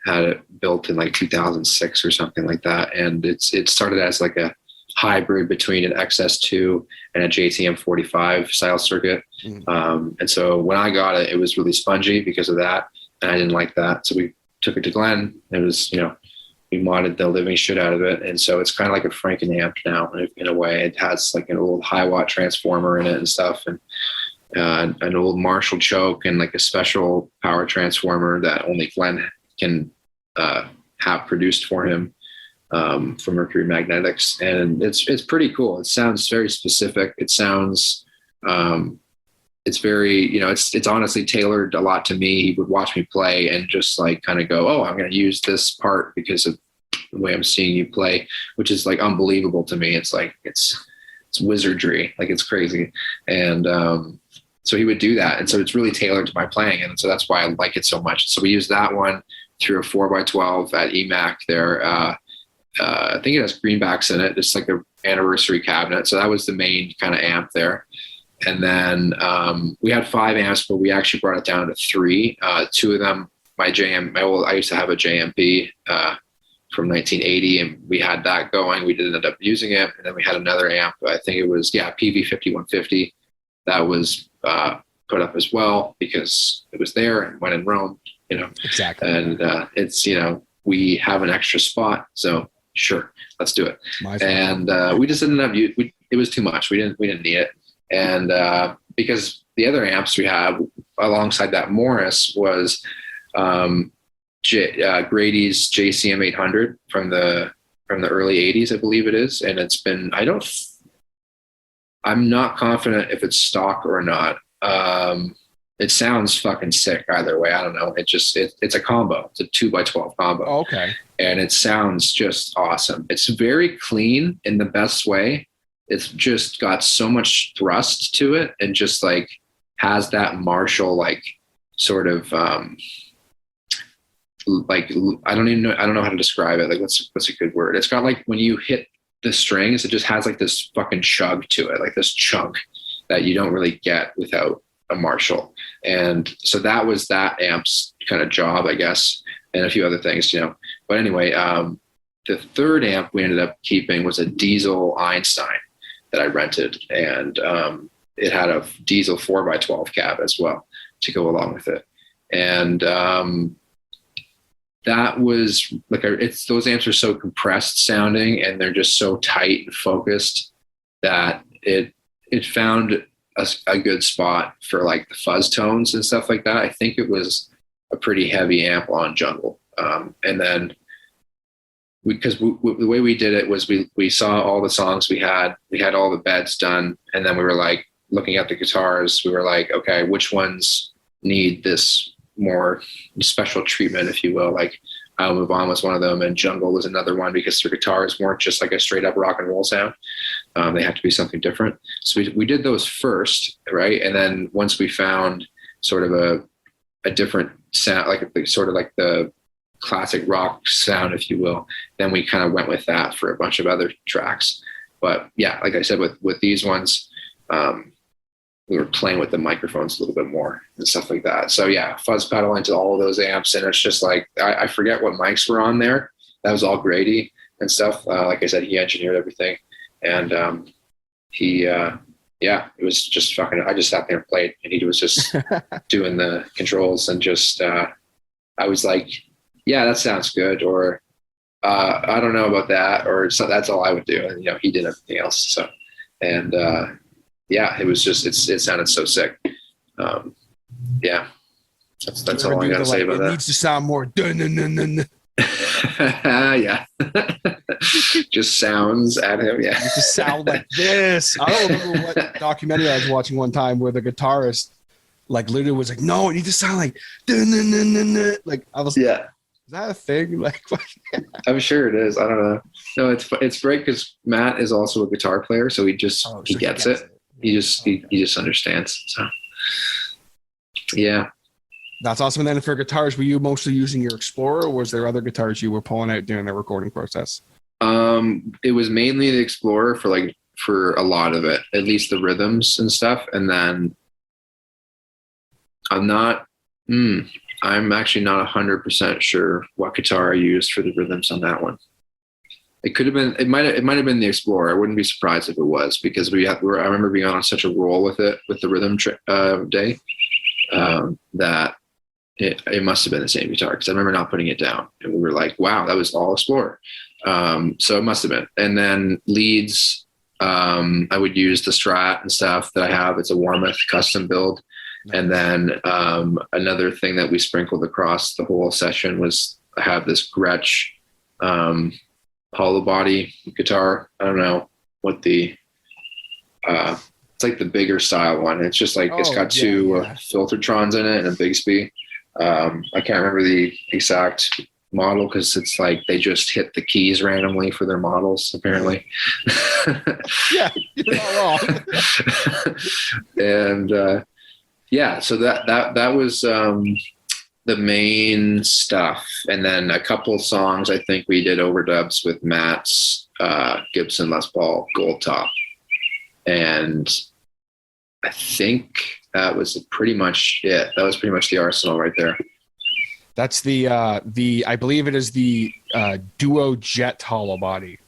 had it built in like 2006 or something like that. And it started as like a hybrid between an XS2 and a JTM 45 style circuit. And so when I got it, it was really spongy because of that. And I didn't like that. So we took it to Glenn. It was, we modded the living shit out of it. And so it's kind of like a Franken amp now in a way. It has like an old high watt transformer in it and stuff. And an old Marshall choke and like a special power transformer that only Glenn can have produced for him from Mercury Magnetics. And it's pretty cool. It sounds very specific. It sounds, it's very, it's honestly tailored a lot to me. He would watch me play and just like kind of go, oh, I'm going to use this part because of the way I'm seeing you play, which is like unbelievable to me. It's like, it's wizardry. Like it's crazy. And, so he would do that. And so it's really tailored to my playing. And so that's why I like it so much. So we used that one through a 4x12 at EMAC there. I think it has greenbacks in it. It's like an anniversary cabinet. So that was the main kind of amp there. And then we had 5 amps, but we actually brought it down to 3. 2 of them, I used to have a JMP from 1980, and we had that going. We didn't end up using it. And then we had another amp. I think it was, PV5150. That was put up as well because it was there and when in Rome, Exactly. And it's, we have an extra spot. So sure, let's do it. And we just didn't have, it was too much. We didn't need it. And because the other amps we have alongside that Morris was Grady's JCM 800 from the early 80s, I believe it is. And it's been, I'm not confident if it's stock or not. It sounds fucking sick either way. I don't know. It's a combo. It's a 2x12 combo. Oh, okay. And it sounds just awesome. It's very clean in the best way. It's just got so much thrust to it and just like has that Marshall, like sort of, like, I don't know how to describe it. Like what's a good word? It's got like when you hit the strings, it just has like this fucking chug to it, like this chunk that you don't really get without a Marshall. And so that was that amp's kind of job, I guess, and a few other things, But anyway, the third amp we ended up keeping was a Diesel Einstein that I rented, and it had a Diesel 4x12 cab as well to go along with it. And that was like, those amps are so compressed sounding and they're just so tight and focused that it found a good spot for like the fuzz tones and stuff like that. I think it was a pretty heavy amp on Jungle. And then because the way we did it was we saw all the songs we had all the beds done. And then we were like looking at the guitars, we were like, okay, which ones need this more special treatment, if you will? Like I'll Move On was one of them, and Jungle was another one because their guitars weren't just like a straight up rock and roll sound. They had to be something different. So we did those first, right? And then once we found sort of a different sound, like sort of like the classic rock sound, if you will, then we kind of went with that for a bunch of other tracks. But yeah, like I said, with these ones, we were playing with the microphones a little bit more and stuff like that. So yeah, fuzz pedal into all of those amps. And it's just like, I forget what mics were on there. That was all Grady and stuff. Like I said, he engineered everything. And it was just fucking, I just sat there and played, and he was just doing the controls and just, I was like, yeah, that sounds good. Or I don't know about that. Or so that's all I would do. And, he did everything else. So, and, yeah, it was just, it sounded so sick. Yeah, that's all I got to say about that. It needs to sound more. Yeah. Just sounds at him. Yeah. It needs to sound like this. I don't remember what documentary I was watching one time where the guitarist like literally was like, no, it needs to sound like, like I was yeah. Is that a thing? Like, I'm sure it is. I don't know. No, it's great because Matt is also a guitar player, so he gets it. He just understands. So yeah, that's awesome. And then for guitars, were you mostly using your Explorer, or was there other guitars you were pulling out during the recording process? It was mainly the Explorer for a lot of it, at least the rhythms and stuff. And then I'm actually not 100% sure what guitar I used for the rhythms on that one. It could have been, it might have been the Explorer. I wouldn't be surprised if it was, because I remember being on such a roll with it, with the rhythm day, that it must have been the same guitar, because I remember not putting it down, and we were like, wow, that was all Explorer. So it must have been. And then leads, I would use the Strat and stuff that I have. It's a Warmoth custom build. And then another thing that we sprinkled across the whole session was I have this Gretsch hollow body guitar. I don't know what the it's like the bigger style one. It's just like it's got two Filtertrons in it and a Bigsby. I can't remember the exact model because it's like they just hit the keys randomly for their models apparently. Yeah, you're not wrong. And so that was the main stuff. And then a couple of songs I think we did overdubs with Matt's Gibson Les Paul Gold Top. And I think that was pretty much it. That was pretty much the arsenal right there. That's the I believe it is the Duo Jet hollow body.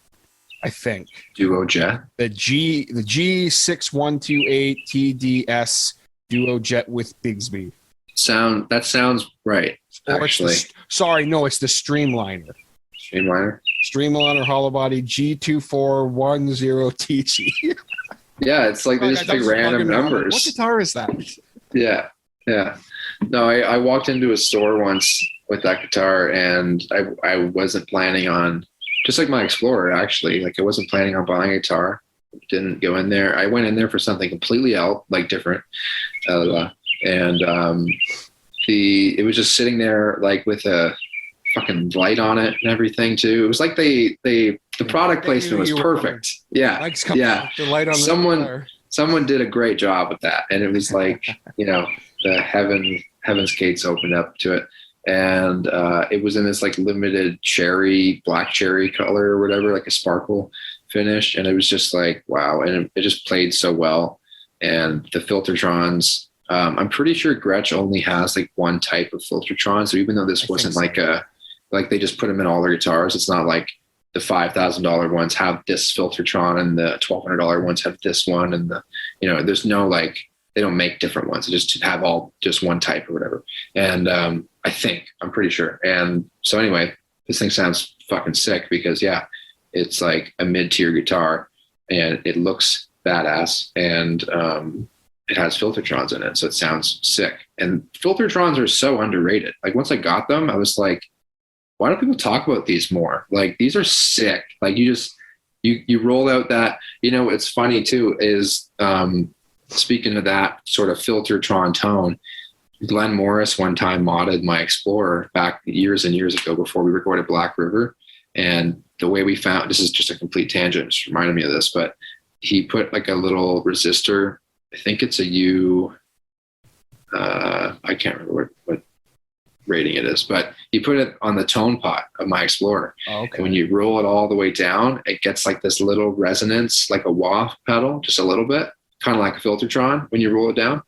I think Duo Jet. The G6128 TDS Duo Jet with Bigsby. That sounds right. Actually, it's the Streamliner. Streamliner hollow body G2410TG. Yeah, it's like they just pick random numbers. What guitar is that? Yeah. No, I walked into a store once with that guitar, and I wasn't planning on, just like my Explorer actually, like I wasn't planning on buying a guitar. Didn't go in there. I went in there for something completely else, like different, and it was just sitting there like with a fucking light on it and everything too. It was like the product placement was perfect. Yeah. The light on someone did a great job with that. And it was like, the heaven's gates opened up to it. And it was in this like limited black cherry color or whatever, like a sparkle finish. And it was just like, wow. And it just played so well. And the Filtertrons, I'm pretty sure Gretsch only has like one type of Filtertron. So even though this wasn't like they just put them in all their guitars, it's not like the $5,000 ones have this Filtertron and the $1,200 ones have this one. And there's no like, they don't make different ones. They just have all just one type or whatever. And I'm pretty sure. And so anyway, this thing sounds fucking sick because it's like a mid-tier guitar and it looks badass and it has Filtertrons in it. So it sounds sick. And Filtertrons are so underrated. Like once I got them, I was like, why don't people talk about these more? Like these are sick. Like you roll out that, it's funny too, is speaking of that sort of Filtertron tone, Glenn Morris one time modded my Explorer back years and years ago before we recorded Black River. And the way we found, this is just a complete tangent, just reminded me of this, but he put like a little resistor. I think it's a U, I can't remember what rating it is, but he put it on the tone pot of my Explorer. Oh, okay. And when you roll it all the way down, it gets like this little resonance, like a wah pedal, just a little bit, kind of like a Filtertron when you roll it down.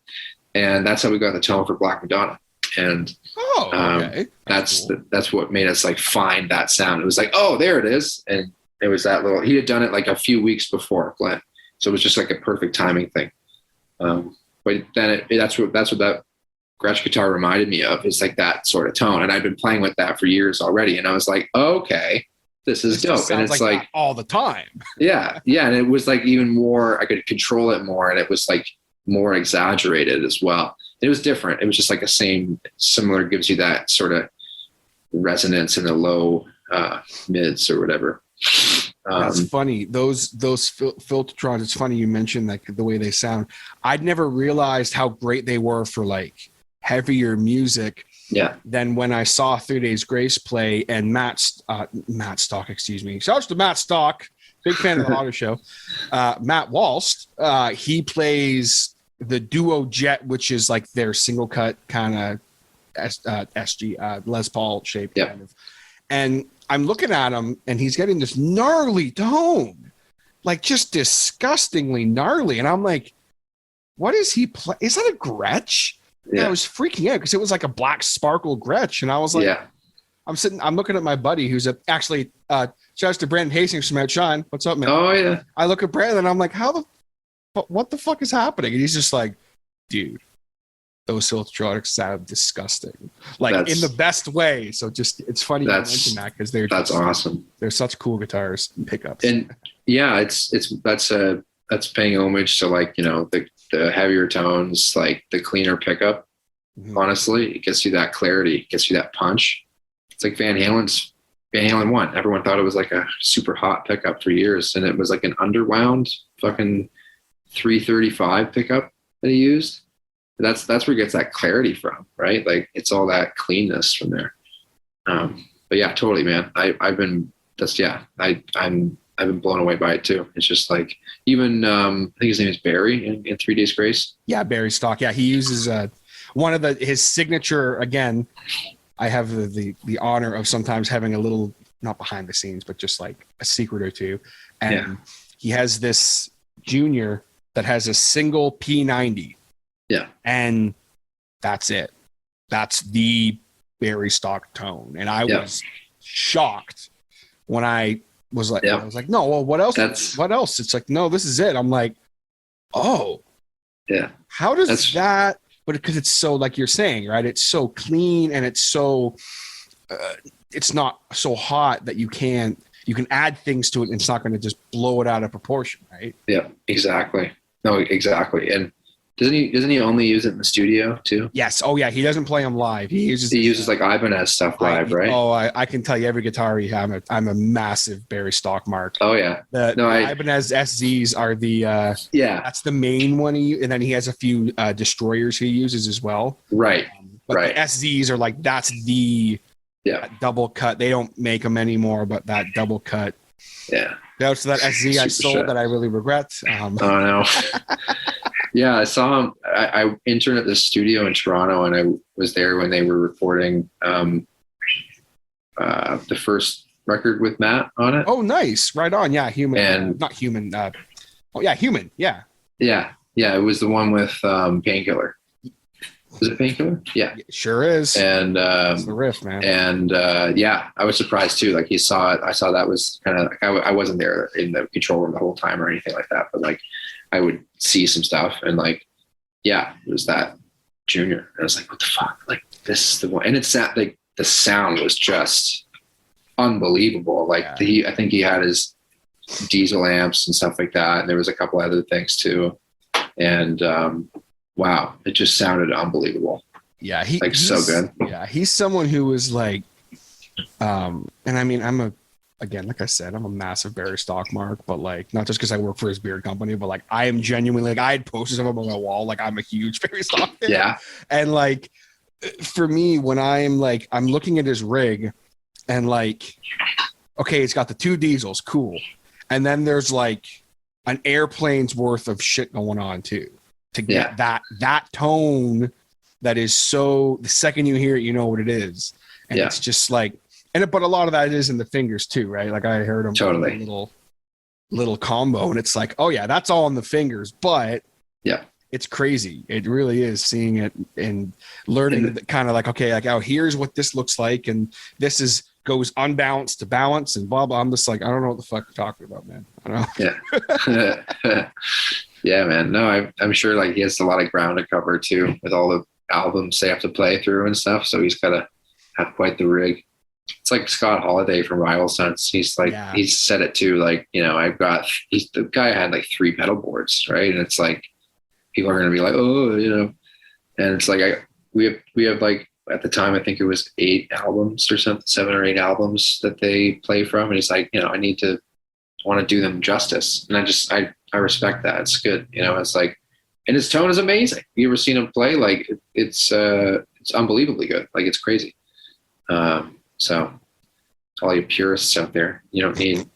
And that's how we got the tone for Black Madonna. And okay. That's what made us like find that sound. It was like, oh, there it is. And it was that little, he had done it like a few weeks before Glenn. So it was just like a perfect timing thing. But then that's what that Gretsch guitar reminded me of. It's like that sort of tone. And I've been playing with that for years already. And I was like, okay, this is dope. And it's like all the time. Yeah. And it was like even more, I could control it more. And it was like more exaggerated as well. It was different. It was just like similar, gives you that sort of resonance in the low mids or whatever. That's funny. Those Filtertrons, it's funny you mentioned like the way they sound. I'd never realized how great they were for like heavier music. Yeah. Then when I saw 3 Days Grace play and Matt Stock, excuse me. Shouts to Matt Stock, big fan of the Auto Show. Matt Walst, he plays the Duo Jet, which is like their single cut kind of SG Les Paul shape kind of. And I'm looking at him and he's getting this gnarly tone, like just disgustingly gnarly. And I'm like, what is he play? Is that a Gretsch? Yeah. And I was freaking out because it was like a black sparkle Gretsch. And I was like, I'm looking at my buddy who's shouts to Brandon Hastings from Outshine. What's up, man? Oh yeah. I look at Brandon and I'm like, what the fuck is happening? And he's just like, dude, those Filtertronics sound disgusting, like in the best way. So just, it's funny you mention that because that's awesome. They're such cool guitars and pickups. And Yeah, that's paying homage to like, the heavier tones, like the cleaner pickup. Mhm. Honestly, it gets you that clarity, it gets you that punch. It's like Van Halen 1. Everyone thought it was like a super hot pickup for years, and it was like an underwound fucking 335 pickup that he used. That's where he gets that clarity from, right? Like it's all that cleanness from there. But yeah, totally, man. I've been blown away by it too. It's just like even I think his name is Barry in 3 Days Grace. Yeah, Barry Stock. Yeah, he uses one of his signature. Again, I have the honor of sometimes having a little, not behind the scenes, but just like a secret or two. And he has this Junior that has a single P90. Yeah, and that's it. That's the Barry Stock tone. And I was shocked when I was like, no, well, what else? What else? It's like, no, this is it. I'm like, oh, yeah. How does that? But because it's so, like you're saying, right? It's so clean and it's so, it's not so hot that you can add things to it and it's not going to just blow it out of proportion, right? Yeah, exactly. No, exactly. And doesn't he only use it in the studio too? Yes. Oh yeah. He doesn't play them live. He uses like Ibanez stuff live, right? Oh, I can tell you every guitar he has. I'm a massive Barry Stock mark. Oh yeah. The Ibanez SZs are the that's the main one. And then he has a few Destroyers he uses as well. Right. But the SZs are like, that's the double cut. They don't make them anymore, but that double cut. Yeah. So that SZ I sold that I really regret. Oh no. Yeah, I saw him. I interned at the studio in Toronto, and I was there when they were recording the first record with Matt on it. Oh, nice! Right on. Yeah, Human. And not Human. Human. Yeah. Yeah. It was the one with Painkiller. Was it Painkiller? Yeah, it sure is. And it's the riff, man. And I was surprised too. Like he saw it. I saw that was kind of. I wasn't there in the control room the whole time or anything like that, but like. I would see some stuff and like, it was that Junior. And I was like, what the fuck? Like this is the one. And it's that like the sound was just unbelievable. Like I think he had his diesel amps and stuff like that. And there was a couple other things too. And wow, it just sounded unbelievable. Yeah. He's so good. Yeah. He's someone who was like, and I mean, again, like I said, I'm a massive Barry Stock mark, but like not just because I work for his beard company, but like I am genuinely like I had posters of him on my wall. Like I'm a huge Barry Stock fan. Yeah. And like for me, when I'm looking at his rig and like, okay, it's got the 2 diesels, cool. And then there's like an airplane's worth of shit going on too. To get that tone that is so the second you hear it, you know what it is. And it's just like but a lot of that is in the fingers too, right? Like I heard him totally little combo, and it's like, oh yeah, that's all in the fingers, but it's crazy. It really is seeing it and learning kind of like, okay, like, oh, here's what this looks like, and this goes unbalanced to balance and blah blah. I'm just like, I don't know what the fuck you're talking about, man. I don't know. Yeah, yeah, man. No, I'm sure like he has a lot of ground to cover too with all the albums they have to play through and stuff. So he's got to have quite the rig. It's like Scott Holiday from Rival Sons. He's like, he's said it too. Like, he's the guy had like 3 pedal boards, right? And it's like, people are going to be like, oh, and it's like, we have like, at the time, I think it was 8 albums or something, 7 or 8 albums that they play from. And he's like, I want to do them justice. And I respect that. It's good. It's like, and his tone is amazing. You ever seen him play? Like it's unbelievably good. Like it's crazy. So all you purists out there, you don't need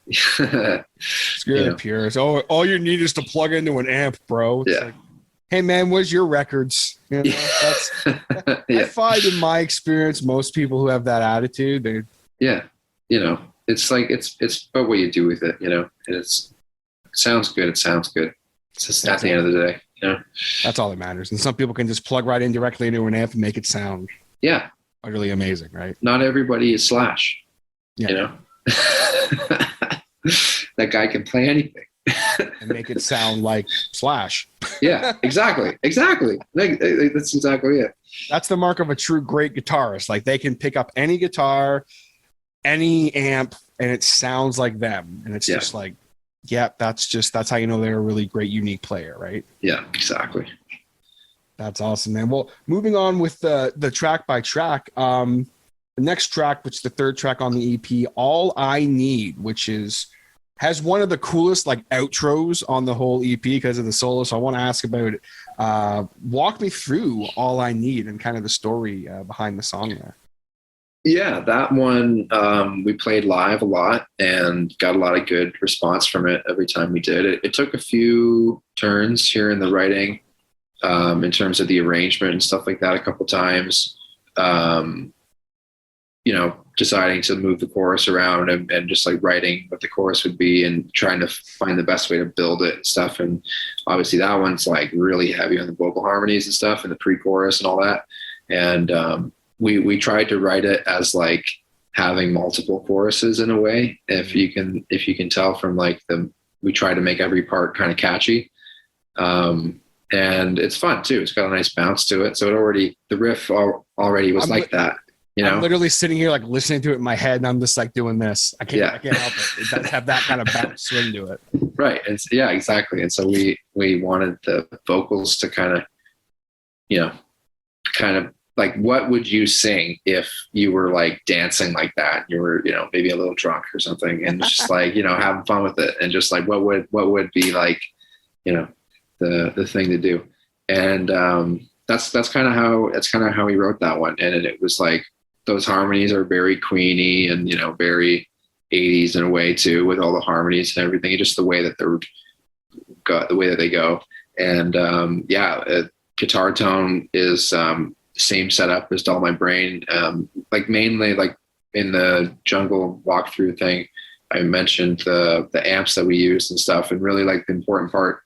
screw the purists. All you need is to plug into an amp, bro. It's like, hey man, where's your records? That's I find in my experience, most people who have that attitude, it's like it's about what you do with it, and it sounds good. It sounds good. It's just at the end of the day, that's all that matters. And some people can just plug right in directly into an amp and make it sound utterly amazing, right? Not everybody is Slash. That guy can play anything and make it sound like Slash. Yeah, exactly. Like, that's exactly it. That's the mark of a true great guitarist. Like they can pick up any guitar, any amp, and it sounds like them. And it's just like Yeah, that's how you know they're a really great, unique player, right? Yeah, exactly. That's awesome, man. Well, moving on with the track by track, the next track, which is the third track on the EP, All I Need, which has one of the coolest like outros on the whole EP because of the solo. So I want to ask about it. Walk me through All I Need and kind of the story behind the song there. Yeah, that one we played live a lot and got a lot of good response from it every time we did it. It took a few turns here in the writing in terms of the arrangement and stuff like that a couple times. Deciding to move the chorus around and just like writing what the chorus would be and trying to find the best way to build it and stuff. And obviously that one's like really heavy on the vocal harmonies and stuff and the pre-chorus and all that. And we tried to write it as like having multiple choruses in a way. If you can tell from like we try to make every part kind of catchy. And it's fun too. It's got a nice bounce to it. So the riff already was that. I'm literally sitting here like listening to it in my head, and I'm just like doing this. I can't help it. It does have that kind of bounce swing to it. Right. And yeah, exactly. And so we wanted the vocals to kind of like, what would you sing if you were like dancing like that? You were, maybe a little drunk or something, and just like, having fun with it, and just like what would be like, the thing to do. And that's kind of how we wrote that one. And it was like, those harmonies are very Queeny and, very 80s in a way too, with all the harmonies and everything, and just the way that they go. And guitar tone is same setup as Dull My Brain. Like mainly like in the jungle walkthrough thing, I mentioned the amps that we used and stuff. And really like the important part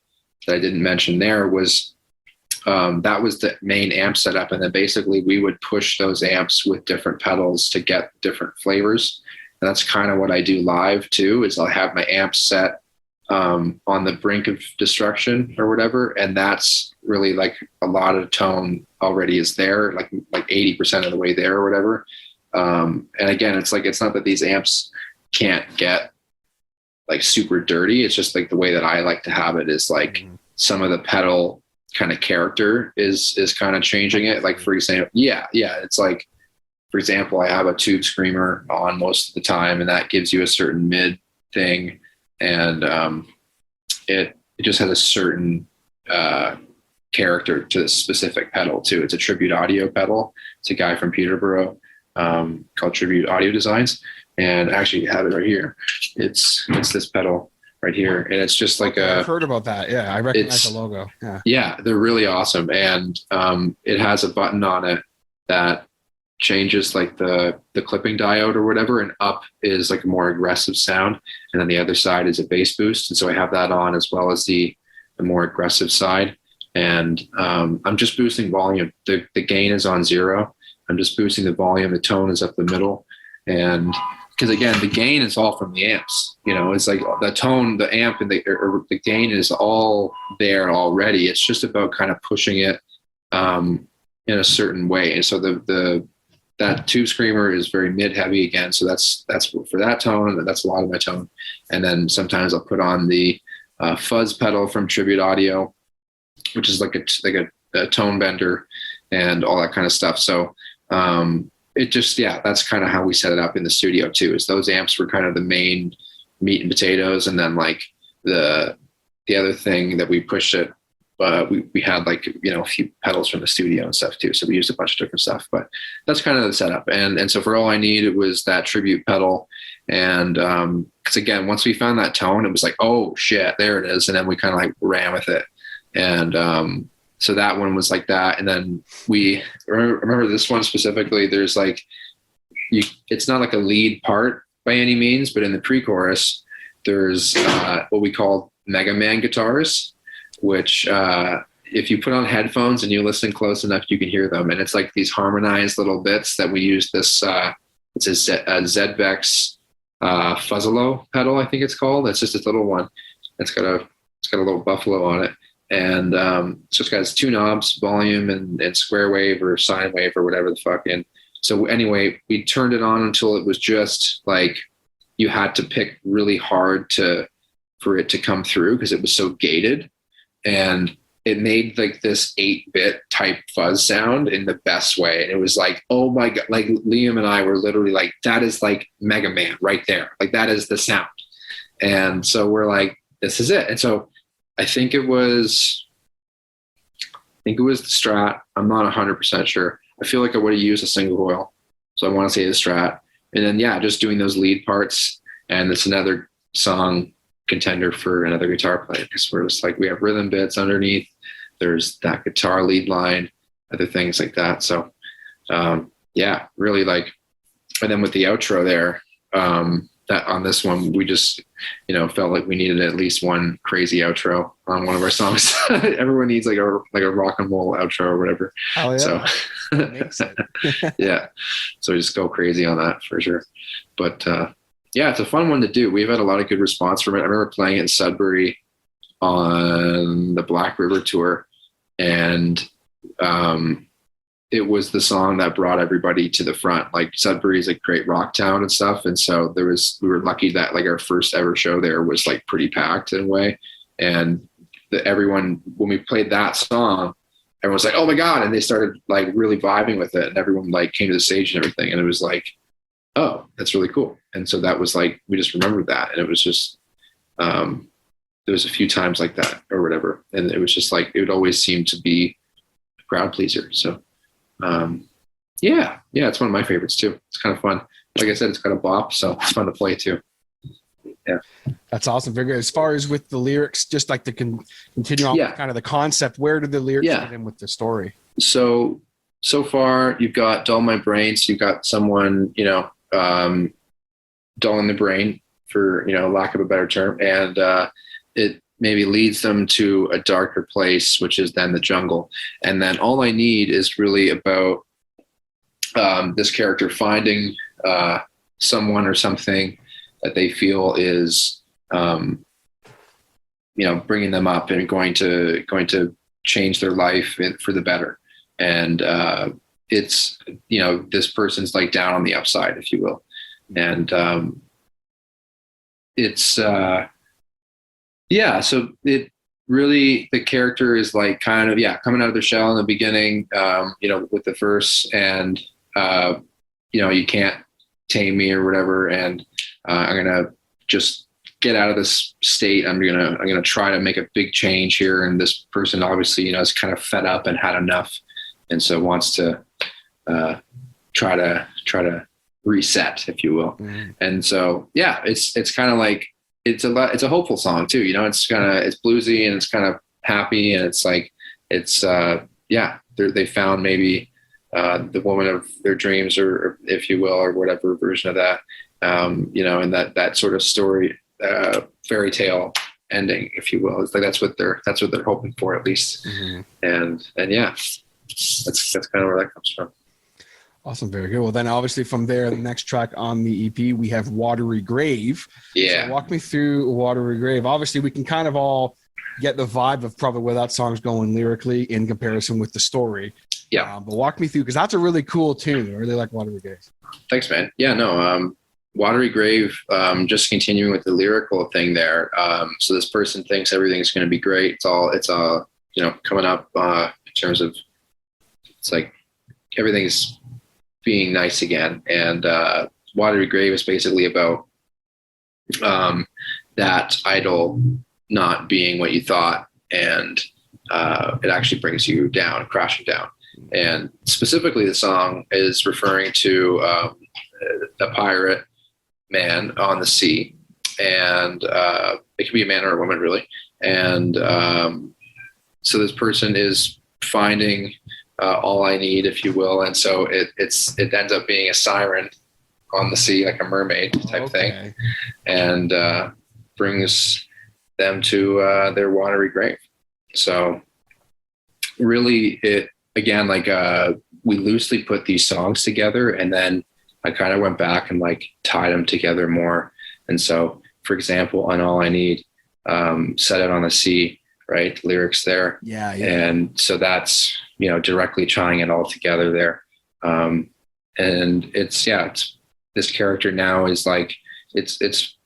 that I didn't mention there was that was the main amp setup. And then basically we would push those amps with different pedals to get different flavors. And that's kind of what I do live too, is I'll have my amp set on the brink of destruction or whatever. And that's really like a lot of tone already is there, like 80% of the way there or whatever. And again, it's like, it's not that these amps can't get like super dirty. It's just like the way that I like to have it is like some of the pedal kind of character is kind of changing it. Like, for example, it's like, for example, I have a tube screamer on most of the time, and that gives you a certain mid thing. And it just has a certain character to the specific pedal too. It's a Tribute Audio pedal. It's a guy from Peterborough called Tribute Audio Designs. And actually have it right here. It's this pedal right here. And it's just like I've heard about that. Yeah. I recognize the logo. Yeah. They're really awesome. And it has a button on it that changes like the clipping diode or whatever. And up is like a more aggressive sound. And then the other side is a bass boost. And so I have that on as well as the more aggressive side. And I'm just boosting volume. The gain is on 0. I'm just boosting the volume. The tone is up the middle. And because again, the gain is all from the amps, it's like the tone, the amp and the gain is all there already. It's just about kind of pushing it in a certain way. And so that tube screamer is very mid heavy again. So that's for that tone. That's a lot of my tone. And then sometimes I'll put on the fuzz pedal from Tribute Audio, which is like a tone bender and all that kind of stuff. So, it just, that's kind of how we set it up in the studio too, is those amps were kind of the main meat and potatoes. And then like the other thing that we pushed it, we had like, a few pedals from the studio and stuff too. So we used a bunch of different stuff, but that's kind of the setup. And so for All I Need, it was that tribute pedal. And, cause again, once we found that tone, it was like, oh shit, there it is. And then we kind of like ran with it. And, so that one was like that. And then we remember this one specifically, there's like, it's not like a lead part by any means, but in the pre-chorus, there's what we call Mega Man guitars, which if you put on headphones and you listen close enough, you can hear them. And it's like these harmonized little bits that we use this, it's a Zedvex Fuzzalo pedal, I think it's called. It's just this little one. It's got a little buffalo on it. And so it's got 2 knobs, volume and square wave or sine wave or whatever the fuck. And so anyway, we turned it on until it was just like you had to pick really hard to for it to come through because it was so gated, and it made like this 8-bit type fuzz sound in the best way. And it was like, oh my God, like Liam and I were literally like, that is like Mega Man right there. Like that is the sound. And so we're like, this is it. And so I think it was the Strat. I'm not 100% sure. I feel like I would have used a single coil. So I want to say the Strat. And then, yeah, just doing those lead parts. And it's another song contender for another guitar player, because we're just like, we have rhythm bits underneath, there's that guitar lead line, other things like that. So yeah, really like, and then with the outro there, that on this one, we just, felt like we needed at least one crazy outro on one of our songs. Everyone needs like a rock and roll outro or whatever. Oh yeah. So makes it. yeah, so we just go crazy on that for sure. But yeah, it's a fun one to do. We've had a lot of good response from it. I remember playing it in Sudbury on the Black River tour, and it was the song that brought everybody to the front. Like Sudbury is a great rock town and stuff, and so we were lucky that like our first ever show there was like pretty packed in a way, and everyone, when we played that song, everyone was like, "Oh my God!" and they started like really vibing with it, and everyone like came to the stage and everything, and it was like, oh, that's really cool. And so that was like, we just remembered that. And it was just, there was a few times like that or whatever. And it was just like, it would always seem to be a crowd pleaser. So yeah, it's one of my favorites too. It's kind of fun. Like I said, it's got a bop, so it's fun to play too. Yeah. That's awesome. Very good. As far as with the lyrics, just like to continue on with kind of the concept, where did the lyrics fit in with the story? So far you've got Dull My Brain. So you've got someone, dull in the brain, for lack of a better term, and it maybe leads them to a darker place, which is then the jungle. And then All I Need is really about this character finding someone or something that they feel is bringing them up and going to change their life for the better. And it's this person's like down on the upside, if you will. And it's so it really, the character is like kind of coming out of their shell in the beginning, with the verse, and you can't tame me or whatever, and I'm gonna just get out of this state. I'm gonna try to make a big change here. And this person obviously is kind of fed up and had enough, and so wants to try to reset, if you will. Mm-hmm. And so, it's kind of like, it's a hopeful song too. It's bluesy and it's kind of happy. And it's like, they found maybe the woman of their dreams, or if you will, or whatever version of that, and that sort of story, fairy tale ending, if you will. It's like, that's what they're hoping for, at least. Mm-hmm. And that's kind of where that comes from. Awesome. Very good. Well, then obviously from there, the next track on the EP, we have Watery Grave. Yeah. So walk me through Watery Grave. Obviously we can kind of all get the vibe of probably where that song's going lyrically in comparison with the story. Yeah. But walk me through, because that's a really cool tune. I really like Watery Grave. Thanks, man. Yeah, no, Watery Grave, just continuing with the lyrical thing there. So this person thinks everything's going to be great. It's all, coming up in terms of, it's like everything's being nice again. And Watery Grave is basically about that idol not being what you thought, and it actually brings you down, crashing down. And specifically the song is referring to a pirate man on the sea, and it can be a man or a woman, really. And so this person is finding all I need, if you will. And so it ends up being a siren on the sea, like a mermaid type thing, and brings them to their watery grave. So really, it again, like we loosely put these songs together, and then I kind of went back and like tied them together more. And so, for example, on All I Need, Set Out on the Sea, right? The lyrics there. Yeah. And so that's, directly tying it all together there. And it's this character now is like, it's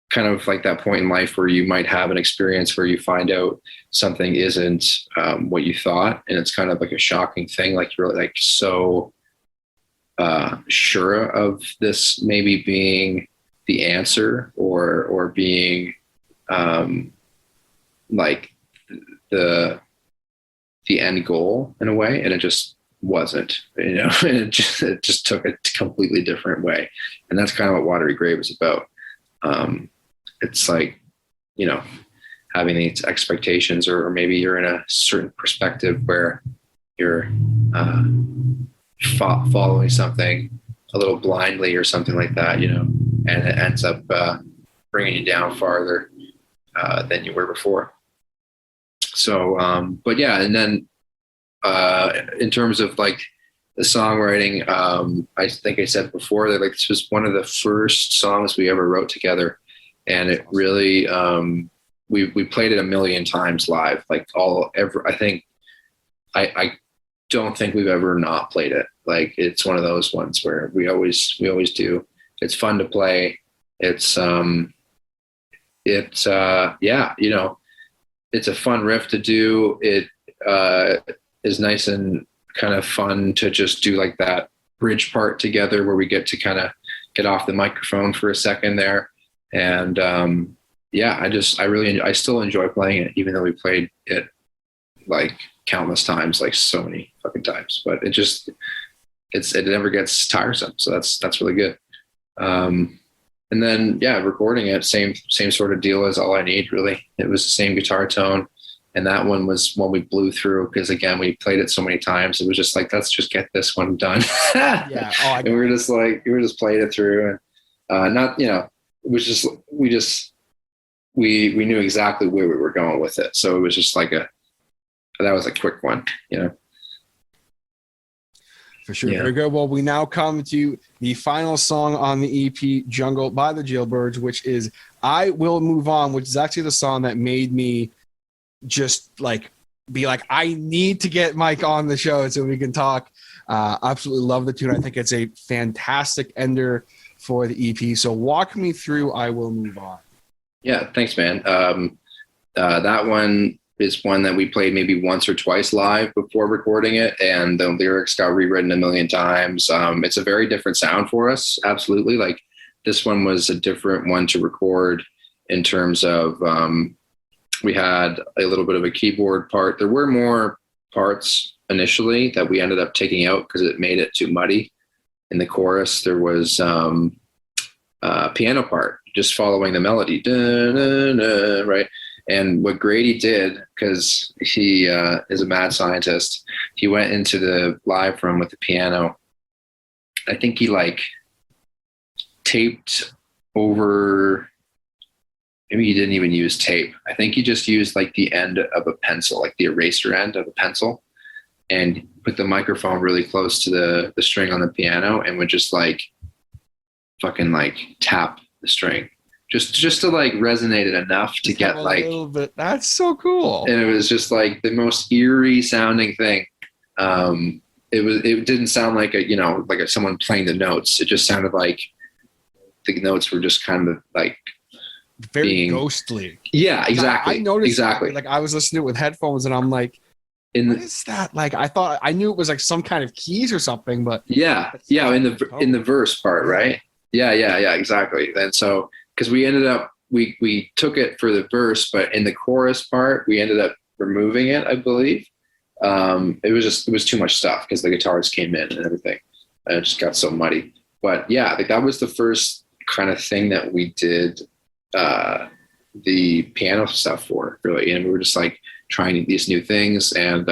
kind of like that point in life where you might have an experience where you find out something isn't what you thought, and it's kind of like a shocking thing. Like you're like so sure of this maybe being the answer or being like the end goal in a way, and it just wasn't, you know. And it just took a completely different way, and that's kind of what Watery Grave is about. It's like, you know, having these expectations, or maybe you're in a certain perspective where you're following something a little blindly or something like that, you know, and it ends up bringing you down farther than you were before. So, but yeah, and then in terms of like the songwriting, I think I said before that like this was one of the first songs we ever wrote together, and it really we played it a million times live, like I think I don't think we've ever not played it. Like it's one of those ones where we always do. It's fun to play. It's yeah, you know, it's a fun riff to do. It is nice and kind of fun to just do like that bridge part together where we get to kind of get off the microphone for a second there. And yeah, I still enjoy playing it, even though we played it like countless times, like so many fucking times, but it never gets tiresome. So that's really good. And then, yeah, recording it, same sort of deal as All I Need, really. It was the same guitar tone. And that one was one we blew through because, again, we played it so many times. It was just like, let's just get this one done. Yeah. And we were just playing it through. And not, you know, it was just, we knew exactly where we were going with it. So it was just like that was a quick one, you know. For sure. Yeah. Very good. Well, we now come to the final song on the EP, Jungle by the Jailbirds, which is I Will Move On, which is actually the song that made me just like be like, I need to get Myke on the show so we can talk. Absolutely love the tune. I think it's a fantastic ender for the EP. So walk me through I Will Move On. Yeah, thanks, man. That one is one that we played maybe once or twice live before recording it, and the lyrics got rewritten a million times. It's a very different sound for us. Absolutely. Like this one was a different one to record in terms of, we had a little bit of a keyboard part. There were more parts initially that we ended up taking out because it made it too muddy. In the chorus, there was a piano part just following the melody, right? And what Grady did, because he is a mad scientist, he went into the live room with the piano. I think he like taped over, maybe he didn't even use tape. I think he just used like the end of a pencil, like the eraser end of a pencil, and put the microphone really close to the string on the piano and would just like fucking like tap the string. Just to like resonate it enough to get like a little bit. That's so cool. And it was just like the most eerie sounding thing. It didn't sound like someone playing the notes. It just sounded like the notes were just kind of like very ghostly. Yeah, exactly. I noticed exactly. Like I was listening to it with headphones and I'm like, what is that? Like I knew it was like some kind of keys or something, but yeah, in the verse part, right? Yeah, exactly. And so because we ended up we took it for the verse, but in the chorus part we ended up removing it, I believe. It was too much stuff because the guitars came in and everything, and it just got so muddy. But yeah, like that was the first kind of thing that we did the piano stuff for, really. And we were just like trying these new things, and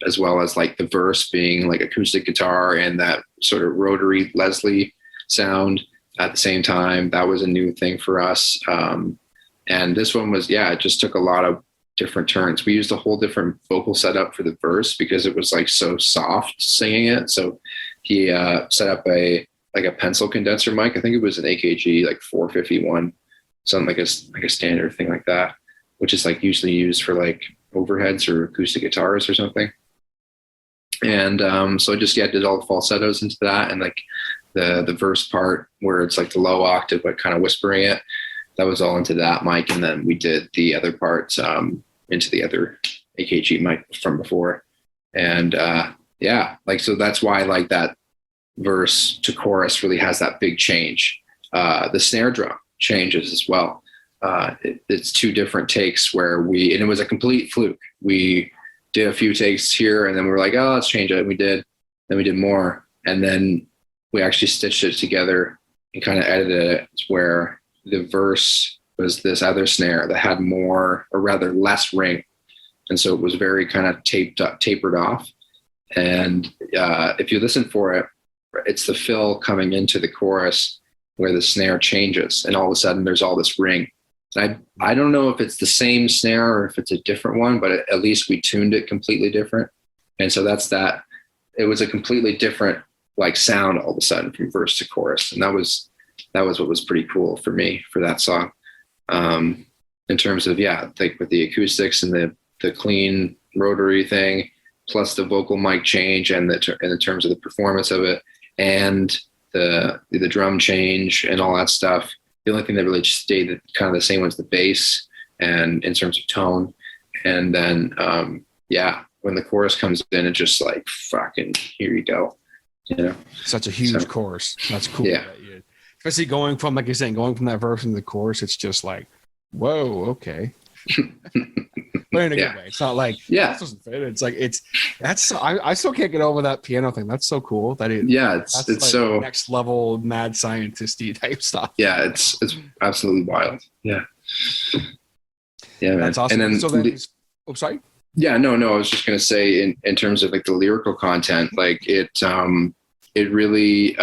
as well as like the verse being like acoustic guitar and that sort of rotary Leslie sound at the same time. That was a new thing for us. And this one was, it just took a lot of different turns. We used a whole different vocal setup for the verse because it was like so soft singing it. So he set up a pencil condenser mic. I think it was an AKG like 451, something like a standard thing like that, which is like usually used for like overheads or acoustic guitars or something. And so I just did all the falsettos into that, and like the verse part where it's like the low octave but kind of whispering it. that was all into that mic. And then we did the other parts into the other AKG mic from before. And so that's why like that verse to chorus really has that big change. The snare drum changes as well. It's two different takes and it was a complete fluke. We did a few takes here and then we were like, oh, let's change it. And then we did more. And then we actually stitched it together and kind of edited it where the verse was this other snare that had more or rather less ring. And so it was very kind of tapered off. And if you listen for it, it's the fill coming into the chorus where the snare changes and all of a sudden there's all this ring. And I don't know if it's the same snare or if it's a different one, but at least we tuned it completely different. And so that's that. It was a completely different like sound all of a sudden from verse to chorus. And that was what was pretty cool for me for that song. In terms of, like with the acoustics and the clean rotary thing, plus the vocal mic change and in terms of the performance of it and the drum change and all that stuff. The only thing that really stayed kind of the same was the bass and in terms of tone. And then, when the chorus comes in, it's just like, fucking, here you go. Such a huge chorus. That's cool. Yeah. Especially going from, like you're saying, going from that verse into the chorus, it's just like, whoa, okay. But in a good way. It's not like, this doesn't fit. It's like, I still can't get over that piano thing. That's so cool. It's like so next level mad scientist-y type stuff. Yeah, it's absolutely wild. Yeah. Yeah, man. That's awesome. And then, sorry? Yeah, no, I was just going to say in terms of like the lyrical content, like it really,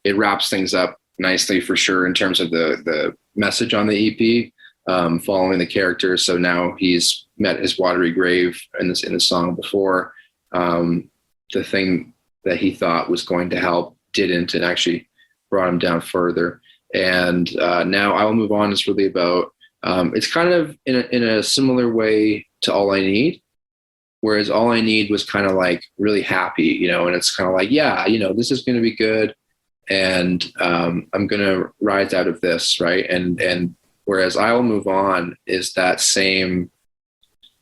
it wraps things up nicely for sure in terms of the message on the EP, following the characters. So now he's met his watery grave in the song before. The thing that he thought was going to help didn't, and actually brought him down further. And now I Will Move On is really about, it's kind of in a similar way to All I Need. Whereas All I Need was kind of like really happy, and it's kind of like, this is going to be good. And I'm going to rise out of this. Right. And whereas I Will Move On is that same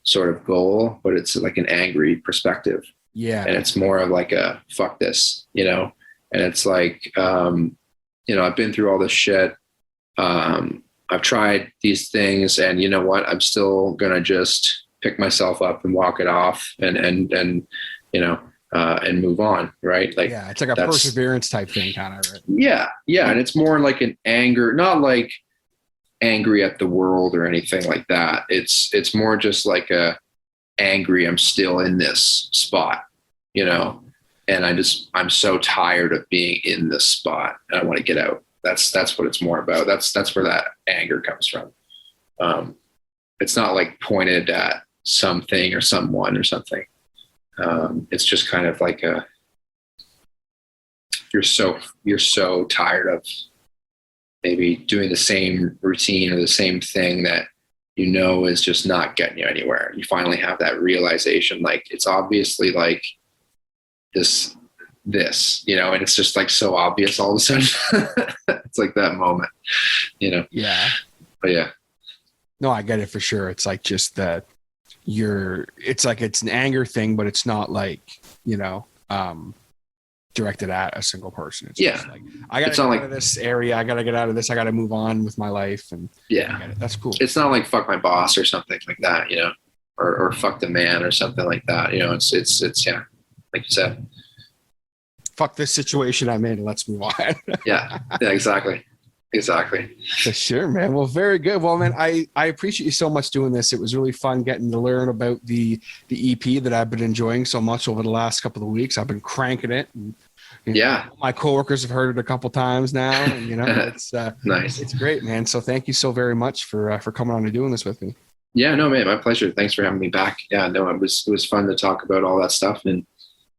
sort of goal, but it's like an angry perspective. Yeah. And it's more of like a fuck this, and it's like, I've been through all this shit. I've tried these things and you know what, I'm still going to just pick myself up and walk it off and move on. Right. Like, it's like a perseverance type thing kind of. Right? Yeah. Yeah. And it's more like an anger, not like angry at the world or anything like that. It's more just like angry. I'm still in this spot, and I'm so tired of being in this spot and I want to get out. That's what it's more about. That's where that anger comes from. It's not like pointed at something or someone or something. It's just kind of like you're so tired of maybe doing the same routine or the same thing that is just not getting you anywhere. You finally have that realization, like it's obviously like this, and it's just like so obvious all of a sudden. It's like that moment, Yeah. But yeah. No, I get it for sure. It's like just that it's like it's an anger thing, but it's not like, directed at a single person. It's just like, I gotta get out of this area. I gotta get out of this. I gotta move on with my life. And that's cool. It's not like fuck my boss or something like that, or fuck the man or something like that. It's like you said, fuck this situation I'm in. Let's move on. Yeah, exactly. For sure, man. Well, very good. Well, man, I appreciate you so much doing this. It was really fun getting to learn about the EP that I've been enjoying so much over the last couple of weeks. I've been cranking it. And, my coworkers have heard it a couple times now. And, it's nice. It's great, man. So thank you so very much for coming on and doing this with me. Yeah, no, man, my pleasure. Thanks for having me back. Yeah, no, it was fun to talk about all that stuff. And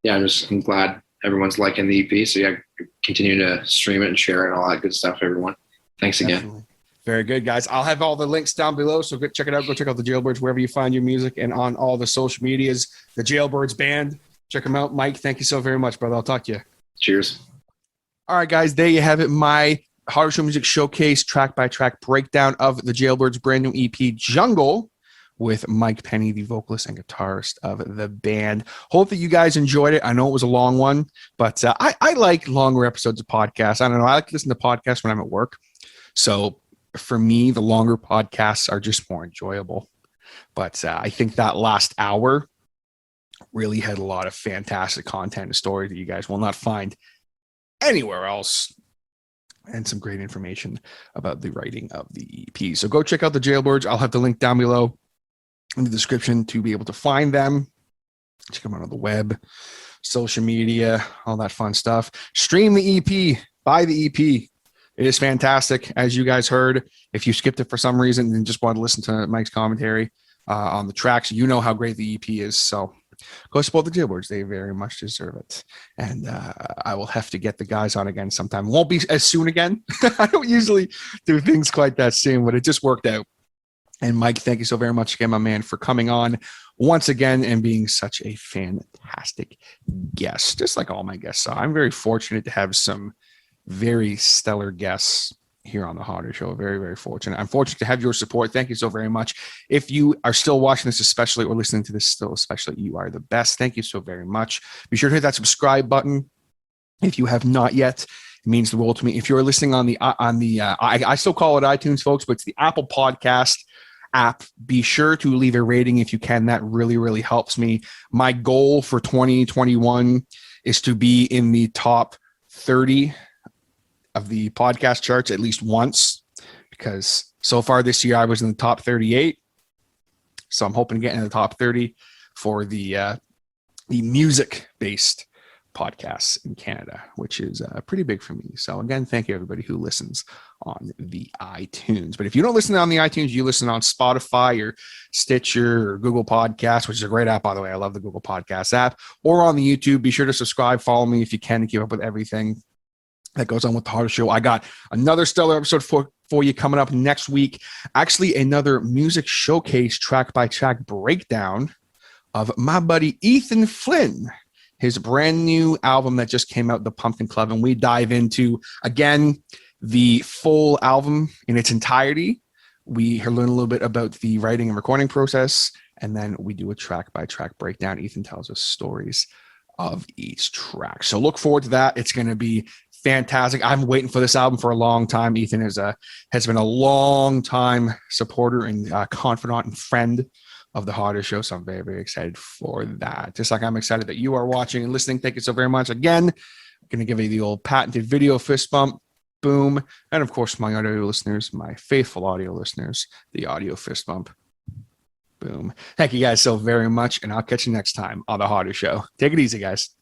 I'm glad everyone's liking the EP. So continue to stream it and share it and all that good stuff, everyone. Thanks again. Definitely. Very good, guys. I'll have all the links down below, so go check it out. Go check out the Jailbirds wherever you find your music and on all the social medias. The Jailbirds band. Check them out. Mike, thank you so very much, brother. I'll talk to you. Cheers. All right, guys. There you have it. My Harder Show Music Showcase track by track breakdown of the Jailbirds' brand new EP Jungle with Myke Penney, the vocalist and guitarist of the band. Hope that you guys enjoyed it. I know it was a long one, but I like longer episodes of podcasts. I don't know. I like to listen to podcasts when I'm at work. So for me, the longer podcasts are just more enjoyable. But I think that last hour really had a lot of fantastic content and stories that you guys will not find anywhere else, and some great information about the writing of the EP. So go check out the Jailbirds. I'll have the link down below in the description to be able to find them. Check them out on the web, social media, all that fun stuff. Stream the EP, buy the EP. It is fantastic, as you guys heard. If you skipped it for some reason and just want to listen to Mike's commentary on the tracks, you know how great the EP is. So go support the Jailbirds. They very much deserve it. And I will have to get the guys on again sometime. Won't be as soon again. I don't usually do things quite that soon, but it just worked out. And Mike, thank you so very much again, my man, for coming on once again and being such a fantastic guest, just like all my guests are. I'm very fortunate to have some very stellar guests here on the Harder Show. Very, very fortunate. I'm fortunate to have your support. Thank you so very much. If you are still watching this especially, or listening to this still especially, you are the best. Thank you so very much. Be sure to hit that subscribe button if you have not yet. It means the world to me. If you're listening on the I still call it iTunes, folks, but it's the Apple Podcast app. Be sure to leave a rating if you can. That really, really helps me. My goal for 2021 is to be in the top 30 of the podcast charts at least once, because so far this year I was in the top 38. So I'm hoping to get in the top 30 for the music-based podcasts in Canada, which is pretty big for me. So again, thank you everybody who listens on the iTunes. But if you don't listen on the iTunes, you listen on Spotify or Stitcher or Google Podcasts, which is a great app, by the way. I love the Google Podcasts app. Or on the YouTube. Be sure to subscribe, follow me if you can, to keep up with everything that goes on with the Harder Show. I got another stellar episode for you coming up next week. Actually, another music showcase track by track breakdown of my buddy Ethan Flynn, his brand new album that just came out, The Pumpkin Club. And we dive into, again, the full album in its entirety. We learn a little bit about the writing and recording process, and then we do a track by track breakdown. Ethan tells us stories of each track. So look forward to that. It's going to be fantastic. I've been waiting for this album for a long time. Ethan has been a long time supporter and confidant and friend of the Harder Show. So I'm very, very excited for that. Just like I'm excited that you are watching and listening. Thank you so very much. Again, I'm going to give you the old patented video fist bump. Boom. And of course, my audio listeners, my faithful audio listeners, the audio fist bump. Boom. Thank you guys so very much. And I'll catch you next time on the Harder Show. Take it easy, guys.